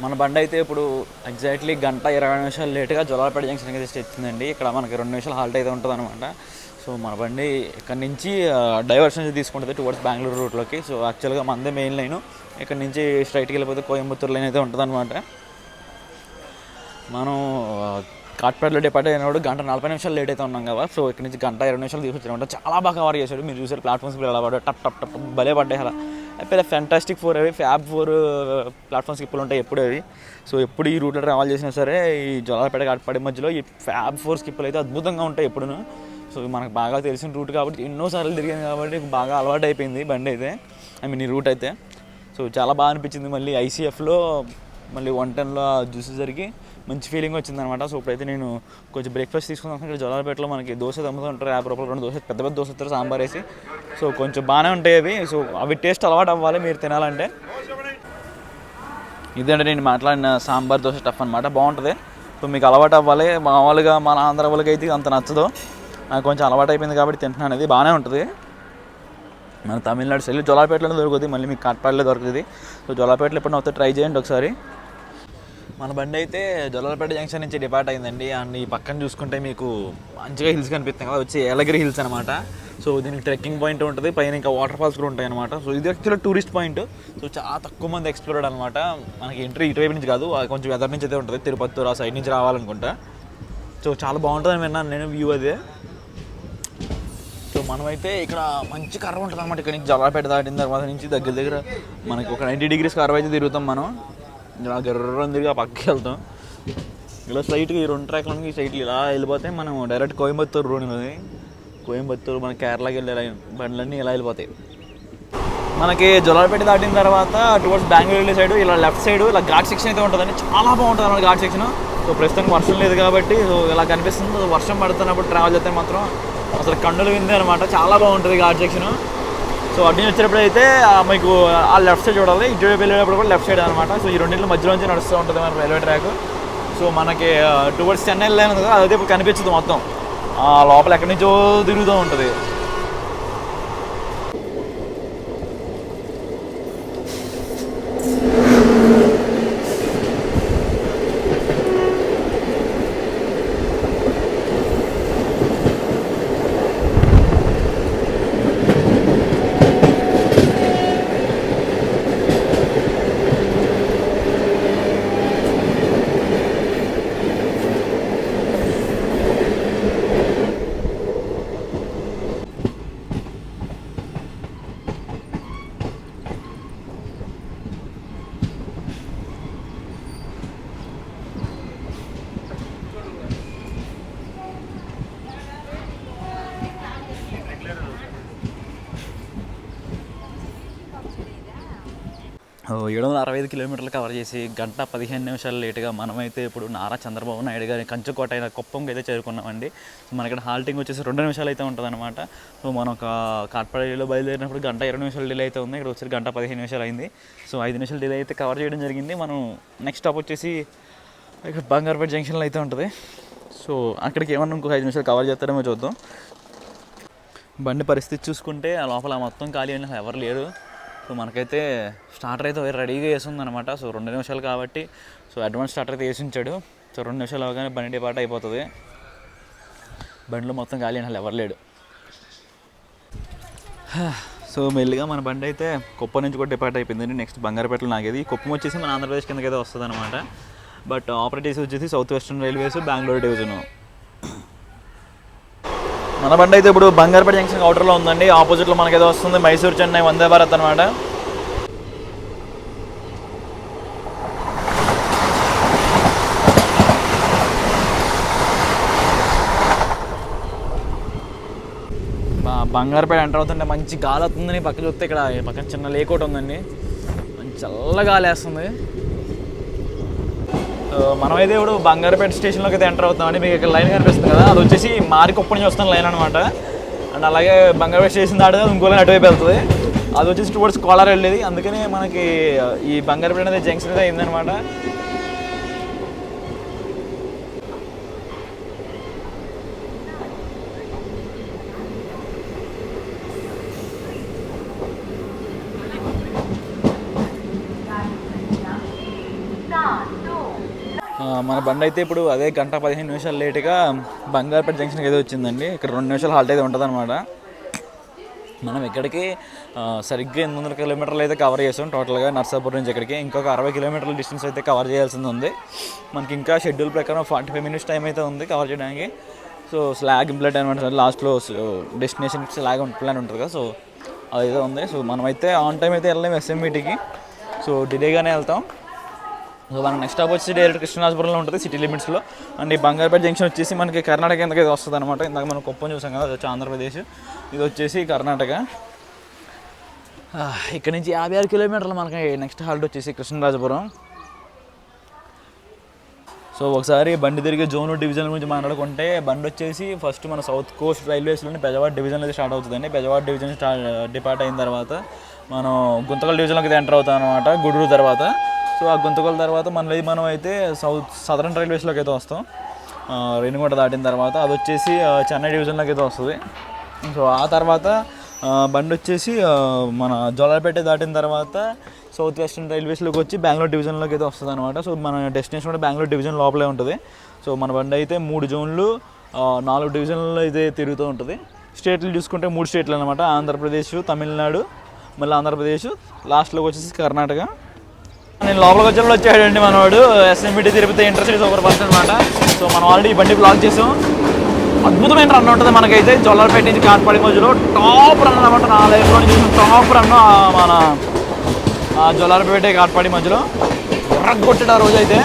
మన బండి అయితే ఇప్పుడు ఎగ్జాక్ట్లీ 1:20 లేట్గా జొలాలపేట జంక్షన్కి అయితే వచ్చిందండి. ఇక్కడ మనకి 2 నిమిషాలు హాల్ట్ అయితే ఉంటుంది అనమాట. సో మన బండి ఇక్కడ నుంచి డైవర్షన్ తీసుకుంటుంది టువర్డ్స్ బెంగళూరు రూట్లోకి. సో యాక్చువల్గా మనదే మెయిన్ లైను, ఇక్కడ నుంచి స్ట్రైట్కి వెళ్ళిపోతే కోయంబత్తూరు లైన్ అయితే ఉంటుంది అనమాట. మనం కాట్పేటలో డిపార్ట్ అయినప్పుడు 1:40 లేట్ అయితే ఉన్నాం కదా. సో ఇక్కడ నుంచి 1:20 తీసుకొచ్చారనమాట. చాలా బాగా కవర్ చేశాడు. మీరు చూసారు ప్లాట్ఫామ్స్ ఎలా పడ్డాయి, టప్ టప్ టప్ భలే పడ్డాయి. అలా అయిపోయి ఫ్యాంటాస్టిక్ 4 అవి ఫ్యాబ్ 4 ప్లాట్ఫామ్స్ స్కిప్పులు ఉంటాయి ఎప్పుడు అవి. సో ఎప్పుడు ఈ రూట్లో ట్రావెల్ చేసినా సరే ఈ జొలాలపేట కాట్పాడి మధ్యలో ఈ ఫ్యాబ్ 4 స్కిప్పులు అయితే అద్భుతంగా ఉంటాయి ఎప్పుడును. సో మనకు బాగా తెలిసిన రూట్ కాబట్టి ఎన్నోసార్లు తిరిగింది కాబట్టి బాగా అలవాటు అయిపోయింది బండి అయితే, ఈ రూట్ అయితే. సో చాలా బాగా అనిపించింది. మళ్ళీ ఐసీఎఫ్లో మళ్ళీ 110లో చూసేసరికి మంచి ఫీలింగ్ వచ్చిందనమాట. సో ఇప్పుడైతే నేను కొంచెం బ్రేక్ఫాస్ట్ తీసుకున్నాను. ఇక్కడ జొలాలపేటలో మనకి దోశ అమ్ముతూ ఉంటారు, 50 రూపాయలు 2 దోశ, పెద్ద పెద్ద దోశ ఇస్తారు సాంబార్ వేసి. సో కొంచెం బాగానే ఉంటాయి అవి. సో అవి టేస్ట్ అలవాటు అవ్వాలి మీరు తినాలంటే. ఇదంటే నేను మాట్లాడిన సాంబార్ దోశ స్టఫ్ అనమాట, బాగుంటుంది. సో మీకు అలవాటు అవ్వాలి. మామూలుగా మన ఆంధ్ర వాళ్ళకి అయితే అంత నచ్చదు, నాకు కొంచెం అలవాటు అయిపోయింది కాబట్టి తింటున్నాను. అది బాగానే ఉంటుంది. మన తమిళనాడు స్టైల్ జొలాలపేటలోనే దొరుకుతుంది, మళ్ళీ మీకు కాట్పాడిలో దొరుకుతుంది. సో జొలాలపేటలో ఎప్పుడు అవుతే ట్రై చేయండి ఒకసారి. మన బండి అయితే జొలాలపేట జంక్షన్ నుంచి డిపార్ట్ అయిందండి. అండ్ ఈ పక్కన చూసుకుంటే మీకు మంచిగా హిల్స్ కనిపిస్తాయి కదా, వచ్చి ఏలగిరి హిల్స్ అనమాట. సో దీనికి ట్రెక్కింగ్ పాయింట్ ఉంటుంది, పైన ఇంకా వాటర్ ఫాల్స్ కూడా ఉంటాయి అనమాట. సో ఇది యాక్చువల్గా టూరిస్ట్ పాయింట్. సో చాలా తక్కువ మంది ఎక్స్ప్లోర్డ్ అనమాట. మనకి ఎంట్రీ ఇటువైపు నుంచి కాదు, కొంచెం వెదర్ నుంచి అయితే ఉంటుంది, తిరుపతి ఆ సైడ్ నుంచి రావాలనుకుంటా. సో చాలా బాగుంటుందని విన్నాను నేను, వ్యూ అదే. సో మనమైతే ఇక్కడ మంచి కర్ర ఉంటుంది అనమాట. ఇక్కడ నుంచి జొలాలపేట దాటిన తర్వాత నుంచి దగ్గర మనకి ఒక 90 డిగ్రీస్ కర్వ అయితే తిరుగుతాం మనం. ఇలా గర్రం తిరిగి ఆ పక్కకి వెళ్తాం. ఇలా స్ట్రైట్గా ఈ 2 ట్రాక్లకి స్ట్రైట్లు ఇలా వెళ్ళిపోతే మనం డైరెక్ట్ కోయంబత్తూరు రోడ్ ఉన్నది. కోయంబత్తూరు మన కేరళకి వెళ్ళే బండ్లన్నీ ఇలా వెళ్ళిపోతాయి. మనకి జొలాలపేట దాటిన తర్వాత టువర్డ్స్ బెంగళూరు సైడ్ ఇలా లెఫ్ట్ సైడ్ ఇలా ఘాట్ సెక్షన్ అయితే ఉంటుందండి, చాలా బాగుంటుంది అన్నమాట ఘాట్ సెక్షన్. సో ప్రస్తుతానికి వర్షం లేదు కాబట్టి సో ఇలా కనిపిస్తుంది. వర్షం పడుతున్నప్పుడు ట్రావెల్ చేస్తే మాత్రం అసలు కండులు వింది అనమాట, చాలా బాగుంటుంది ఘాట్ సెక్షన్. సో అటు నుంచి వచ్చేటప్పుడు అయితే మీకు ఆ లెఫ్ట్ సైడ్ చూడాలి, ఇటు వెళ్ళేటప్పుడు కూడా లెఫ్ట్ సైడ్ అనమాట. సో ఈ రెండింటి మధ్యలోంచి నడుస్తూ ఉంటుంది మన రైల్వే ట్రాక్. సో మనకి టువర్డ్స్ చెన్నై లైన్ ఉంది కదా, అదైతే ఇప్పుడు కనిపించదు, మొత్తం లోపల ఎక్కడి నుంచో తిరుగుతూ ఉంటుంది. ఓ 765 కిలోమీటర్లు కవర్ చేసి 1:15 లేటుగా మనమైతే ఇప్పుడు నారా చంద్రబాబు నాయుడు గారి కంచుకోట అయిన కుప్పంకి అయితే చేరుకున్నామండి. మన ఇక్కడ హాల్టింగ్ వచ్చేసి 2 నిమిషాలు అయితే ఉంటుంది అనమాట. సో మనం ఒక కాట్పాడిలో బయలుదేరినప్పుడు 1:20 డిలే అయితే ఉంది, ఇక్కడ వచ్చి 1:15 అయింది. సో 5 నిమిషాలు డిలే అయితే కవర్ చేయడం జరిగింది. మనం నెక్స్ట్ స్టాప్ వచ్చేసి ఇక్కడ బంగారుపేట జంక్షన్లో అయితే ఉంటుంది. సో అక్కడికి ఏమన్నా ఇంకొక 5 నిమిషాలు కవర్ చేస్తారేమో చూద్దాం. బండి పరిస్థితి చూసుకుంటే ఆ లోపల మొత్తం ఖాళీ అని ఎవరు లేరు. సో మనకైతే స్టార్టర్ అయితే రెడీగా వేసింది అనమాట. సో 2 నిమిషాలు కాబట్టి సో అడ్వాన్స్ స్టార్టర్ అయితే వేసి ఉంచాడు. సో 2 నిమిషాలు అవగానే బండి డిపార్ట్ అయిపోతుంది. బండిలో మొత్తం ఖాళీ అని ఎవరు లేడు. సో మెల్లిగా మన బండి అయితే కుప్పం నుంచి కూడా డిపార్ట్ అయిపోయిందండి. నెక్స్ట్ బంగారుపేటలో నాగేది. కుప్పం వచ్చేసి మన ఆంధ్రప్రదేశ్ కిందకి అయితే వస్తుంది అనమాట. బట్ ఆపరేట్ వచ్చేసి south western railways Bengaluru division. మన బండి అయితే ఇప్పుడు బంగారుపేట జంక్షన్ అవుటర్లో ఉందండి. ఆపోజిట్లో మనకైతే వస్తుంది మైసూర్ చెన్నై వందే భారత్ అనమాట. బంగారుపేట ఎంటర్ అవుతుంటే మంచి గాలి వస్తుందని పక్క చూస్తే ఇక్కడ పక్కన చిన్న లేక్ ఒకటి ఉందండి, మంచి చల్ల గాలి వేస్తుంది. మనమైతే ఇప్పుడు బంగారుపేట స్టేషన్లోకి అయితే ఎంటర్ అవుతామండి. మీకు ఇక్కడ లైన్ కనిపిస్తుంది కదా, అది వచ్చేసి మారికొప్ప నుంచి వస్తున్న లైన్ అనమాట. అండ్ అలాగే బంగారుపేట స్టేషన్ దాటితే ఇంకో లైన్ అటువైపు వెళ్తుంది, అది వచ్చేసి టువర్డ్స్ కోలార్ వెళ్ళేది. అందుకని మనకి ఈ బంగారుపేట అనేది జంక్షన్ అయితే అయిందనమాట. మన బండి అయితే ఇప్పుడు అదే 1:15 లేటుగా బంగారుపేట జంక్షన్కి అయితే వచ్చిందండి. ఇక్కడ 2 నిమిషాలు హాల్ట్ అయితే ఉంటుంది అనమాట. మనం ఇక్కడికి సరిగ్గా 800 కిలోమీటర్లు అయితే కవర్ చేసాం టోటల్గా నర్సాపూర్ నుంచి ఇక్కడికి. ఇంకొక 60 కిలోమీటర్ల డిస్టెన్స్ అయితే కవర్ చేయాల్సింది ఉంది. మనకి ఇంకా షెడ్యూల్ ప్రకారం 45 మినిట్స్ టైం అయితే ఉంది కవర్ చేయడానికి. సో స్లాగ్ ఇంప్లాంట్ అనమాట, లాస్ట్లో డెస్టినేషన్ స్లాగ్ ప్లాన్ ఉంటుంది కదా, సో అదైతే ఉంది. సో మనమైతే ఆన్ టైం అయితే వెళ్ళలేము ఎస్ఎంవిటీకి, సో డిలేగానే వెళ్తాం. సో మనం నెక్స్ట్ స్టాప్ వచ్చి డైరెక్ట్ కృష్ణరాజపురంలో ఉంటుంది సిటీ లిమిట్స్లో. అండ్ ఈ బంగారుపేట జంక్షన్ వచ్చేసి మనకి కర్ణాటక కిందకి ఇది వస్తుంది అనమాట. ఇందాక మనం కుప్పం చూసాం కదా, అది వచ్చి ఆంధ్రప్రదేశ్, ఇది వచ్చేసి కర్ణాటక. ఇక్కడ నుంచి 56 కిలోమీటర్లు మనకి నెక్స్ట్ హాల్ట్ వచ్చేసి కృష్ణరాజపురం. సో ఒకసారి బండి తిరిగే జోన్ డివిజన్ గురించి మాట్లాడుకుంటే, బండి వచ్చేసి ఫస్ట్ మన సౌత్ కోస్ట్ రైల్వేస్లోని పెజవాడ డివిజన్లో అయితే స్టార్ట్ అవుతుందండి. పెజవాడ డివిజన్ డిపార్ట్ అయిన తర్వాత మనం గుంతకల్ డివిజన్లోకి అయితే ఎంటర్ అవుతాం అనమాట, గుడూరు తర్వాత. సో ఆ గుంతకల్ తర్వాత మనం అయితే సదరన్ రైల్వేస్లోకి అయితే వస్తాం రేణిగుంట దాటిన తర్వాత. అది వచ్చేసి చెన్నై డివిజన్లోకి అయితే వస్తుంది. సో ఆ తర్వాత బండి వచ్చేసి మన జోలార్పేట దాటిన తర్వాత సౌత్ వెస్టర్న్ రైల్వేస్లోకి వచ్చి బెంగళూరు డివిజన్లోకి అయితే వస్తుంది అనమాట. సో మన డెస్టినేషన్ కూడా బెంగళూరు డివిజన్ లోపలే ఉంటుంది. సో మన బండి అయితే 3 జోన్లు 4 డివిజన్లు అయితే తిరుగుతూ ఉంటుంది. స్టేట్లు చూసుకుంటే 3 స్టేట్లు అనమాట, ఆంధ్రప్రదేశ్, తమిళనాడు, మళ్ళీ ఆంధ్రప్రదేశ్, లాస్ట్లోకి వచ్చేసి కర్ణాటక. నేను లోపలికి వచ్చేప్పుడు వచ్చాడండి మనవాడు, ఎస్ఎంవిటీ తిరుపతి ఇంటర్సిటీ సూపర్ ఫాస్ట్ అనమాట. సో మనం ఆల్రెడీ ఈ బండి బ్లాక్ చేసాం. అద్భుతమైన రన్ ఉంటుంది మనకైతే జొల్లార్పేట నుంచి కాట్పాడి మధ్యలో టాప్ రన్ అనమాట. నా లైఫ్లో చూసిన టాప్ రన్ మన జొల్లార్పేట కాట్పాడి మధ్యలో కొట్టాడు ఆ రోజు అయితే.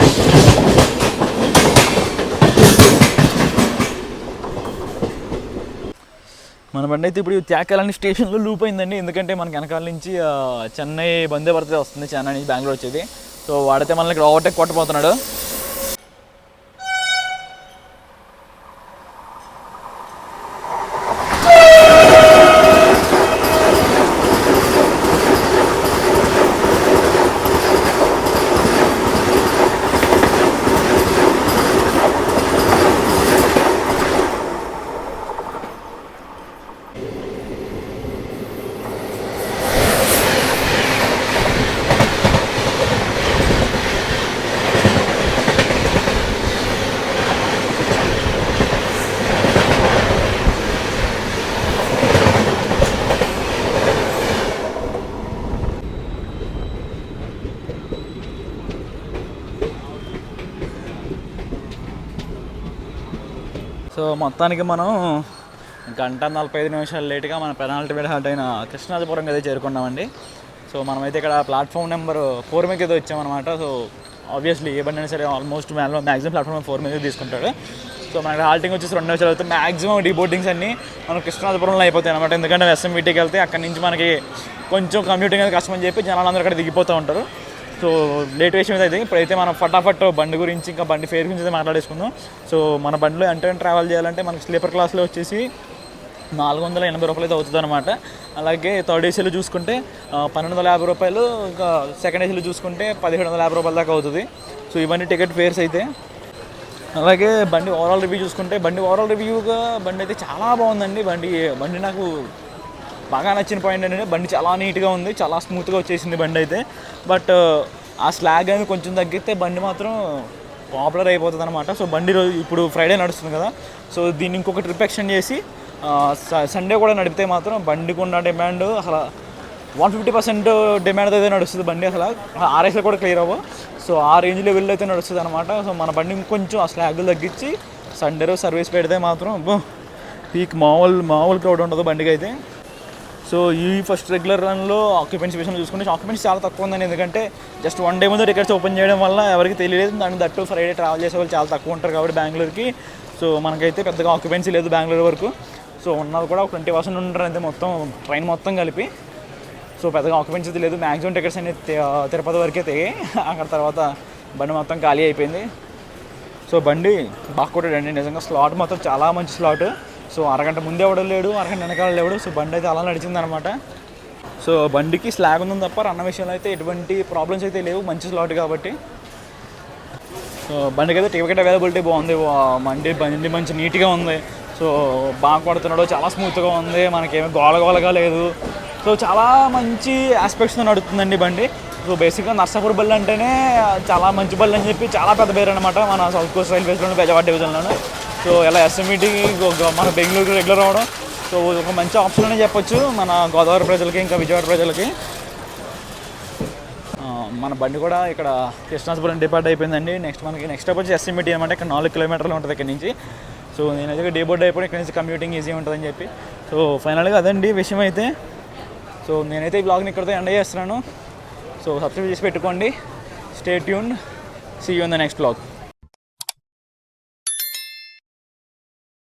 మన బండి అయితే ఇప్పుడు త్యాకాలని స్టేషన్లో లూప్ అయిందండి. ఎందుకంటే మనకి వెనకాల నుంచి చెన్నై వందే భారత్ వస్తుంది, చెన్నై నుంచి బెంగళూరు వచ్చేది. సో వాడితే మనల్ని ఇక్కడ ఓవర్టేక్ కొట్టబోతున్నాడు. సో మొత్తానికి మనం 1:45 లేటుగా మన పెనాల్టీ మీద హాల్ట్ అయిన కృష్ణరాజపురం అయితే చేరుకున్నామండి. సో మనమైతే ఇక్కడ ప్లాట్ఫామ్ నెంబర్ 4 మీద అయితే వచ్చామన్నమాట. సో ఆబ్వియస్లీ ఏ బండి అయినా సరే ఆల్మోస్ట్ మ్యాక్సిమం ప్లాట్ఫామ్ 4 మీద తీసుకుంటాడు. సో మనకి హాల్టింగ్ వచ్చేసి 2 నిమిషాలు అవుతుంది. మ్యాక్సిమం డీబోర్డింగ్స్ అన్నీ మనం కృష్ణరాజపురంలో అయిపోతాయి అనమాట. ఎందుకంటే ఎస్ఎంవిటీకి వెళ్తే అక్కడి నుంచి మనకి కొంచెం కమ్యూటింగ్ అనేది కష్టమని చెప్పి జనాలందరూ అక్కడ దిగిపోతూ ఉంటారు. సో లేట్ విషయం అయితే ఇప్పుడైతే మనం ఫటాఫట్ బండి గురించి ఇంకా బండి ఫేర్ గురించి అయితే మాట్లాడేసుకుందాం. సో మన బండిలో ఎంటర్ ట్రావెల్ చేయాలంటే మనకి స్లీపర్ క్లాస్లో వచ్చేసి 480 రూపాయలు అయితే అవుతుంది అనమాట. అలాగే థర్డ్ ఏసీలో చూసుకుంటే 1250 రూపాయలు, ఇంకా సెకండ్ ఏసీలో చూసుకుంటే 1750 రూపాయల దాకా అవుతుంది. సో ఇవన్నీ టికెట్ ఫేర్స్ అయితే. అలాగే బండి ఓవరాల్ రివ్యూ చూసుకుంటే బండి అయితే చాలా బాగుందండి. బండి నాకు బాగా నచ్చిన పాయింట్ ఏంటంటే బండి చాలా నీట్గా ఉంది, చాలా స్మూత్గా వచ్చేసింది బండి అయితే. బట్ ఆ స్లాగ్ అనేది కొంచెం తగ్గితే బండి మాత్రం పాపులర్ అయిపోతుంది అనమాట. సో బండి రోజు ఇప్పుడు ఫ్రైడే నడుస్తుంది కదా, సో దీన్ని ఇంకొక ట్రిప్ ఎక్స్టెండ్ చేసి సండే కూడా నడిపితే మాత్రం బండికి ఉన్న డిమాండ్ అసలు 150% డిమాండ్ అయితే నడుస్తుంది బండి. అసలు ఆర్ఎస్లో కూడా క్లియర్ అవ్వ. సో ఆ రేంజ్ లెవెల్లో అయితే నడుస్తుంది అనమాట. సో మన బండి ఇంకొంచెం ఆ స్లాగ్లు తగ్గించి సండే రోజు సర్వీస్ పెడితే మాత్రం పీక్ మామూలు క్రౌడ్ ఉండదు బండికి అయితే. సో ఈ ఫస్ట్ రెగ్యులర్ రన్లో ఆక్యుపెన్సీ విషయంలో చూసుకుంటే ఆక్యుపెన్సీ చాలా తక్కువ ఉందండి. ఎందుకంటే జస్ట్ 1 డే ముందు టికెట్స్ ఓపెన్ చేయడం వల్ల ఎవరికి తెలియలేదు. దానికి దట్టు ఫ్రైడే ట్రావెల్ చేసే వాళ్ళు చాలా తక్కువ ఉంటారు కాబట్టి బెంగళూరుకి. సో మనకైతే పెద్దగా ఆక్యుపెన్సీ లేదు బెంగళూరు వరకు. సో ఉన్నది కూడా ఒక 20% ఉంటారు అంతే మొత్తం ట్రైన్ మొత్తం కలిపి. సో పెద్దగా ఆక్యుపెన్సీ లేదు. మ్యాక్సిమం టికెట్స్ అన్ని తిరుపతి వరకే తెగాయి. అక్కడ తర్వాత బండి మొత్తం ఖాళీ అయిపోయింది. సో బండి బాగా కొట్టాడండి నిజంగా. స్లాట్ మొత్తం చాలా మంచి స్లాట్. సో అరగంట ముందే ఎవడో లేడు, అరగంట వెనకాల లేడు. సో బండి అయితే అలా నడిచిందనమాట. సో బండికి స్లాగ్ ఉందని తప్ప రన్న విషయంలో అయితే ఎటువంటి ప్రాబ్లమ్స్ అయితే లేవు, మంచి స్లాట్ కాబట్టి. సో బండికి అయితే టికెట్ అవైలబిలిటీ బాగుంది, బండి మంచి నీట్గా ఉంది. సో బాగా కొడుతున్నాడు, చాలా స్మూత్గా ఉంది, మనకేమీ గోలగా లేదు. సో చాలా మంచి ఆస్పెక్ట్స్తో నడుస్తుందండి బండి. సో బేసిక్గా నర్సాపూర్ బళ్ళు అంటేనే చాలా మంచి బళ్ళు అని చెప్పి చాలా పెద్ద పేరు అనమాట మన సౌత్ కోస్ట్ రైల్వేస్లోను బెజవాడ డివిజన్లోను. సో ఇలా ఎస్ఎంఈటీ మన బెంగళూరుకి రెగ్యులర్ అవ్వడం సో ఒక మంచి ఆప్షన్ అనే చెప్పొచ్చు మన గోదావరి ప్రజలకి ఇంకా విజయవాడ ప్రజలకి. మన బండి కూడా ఇక్కడ కృష్ణాపురం డిపార్ట్ అయిపోయిందండి. నెక్స్ట్ స్టాప్ వచ్చి ఎస్ఎంఈటీ అనమాట. ఇక్కడ 4 కిలోమీటర్లు ఉంటుంది ఇక్కడ నుంచి. సో నేనైతే డే బోర్డ్ అయిపోయి ఇక్కడ నుంచి కమ్యూటింగ్ ఈజీ ఉంటుందని చెప్పి. సో ఫైనల్గా అదండి విషయం అయితే. సో నేనైతే ఈ బ్లాగ్ని ఇక్కడితో ఎండ్ చేస్తున్నాను. సో సబ్స్క్రైబ్ చేసి పెట్టుకోండి. Stay tune. See you in the next blog.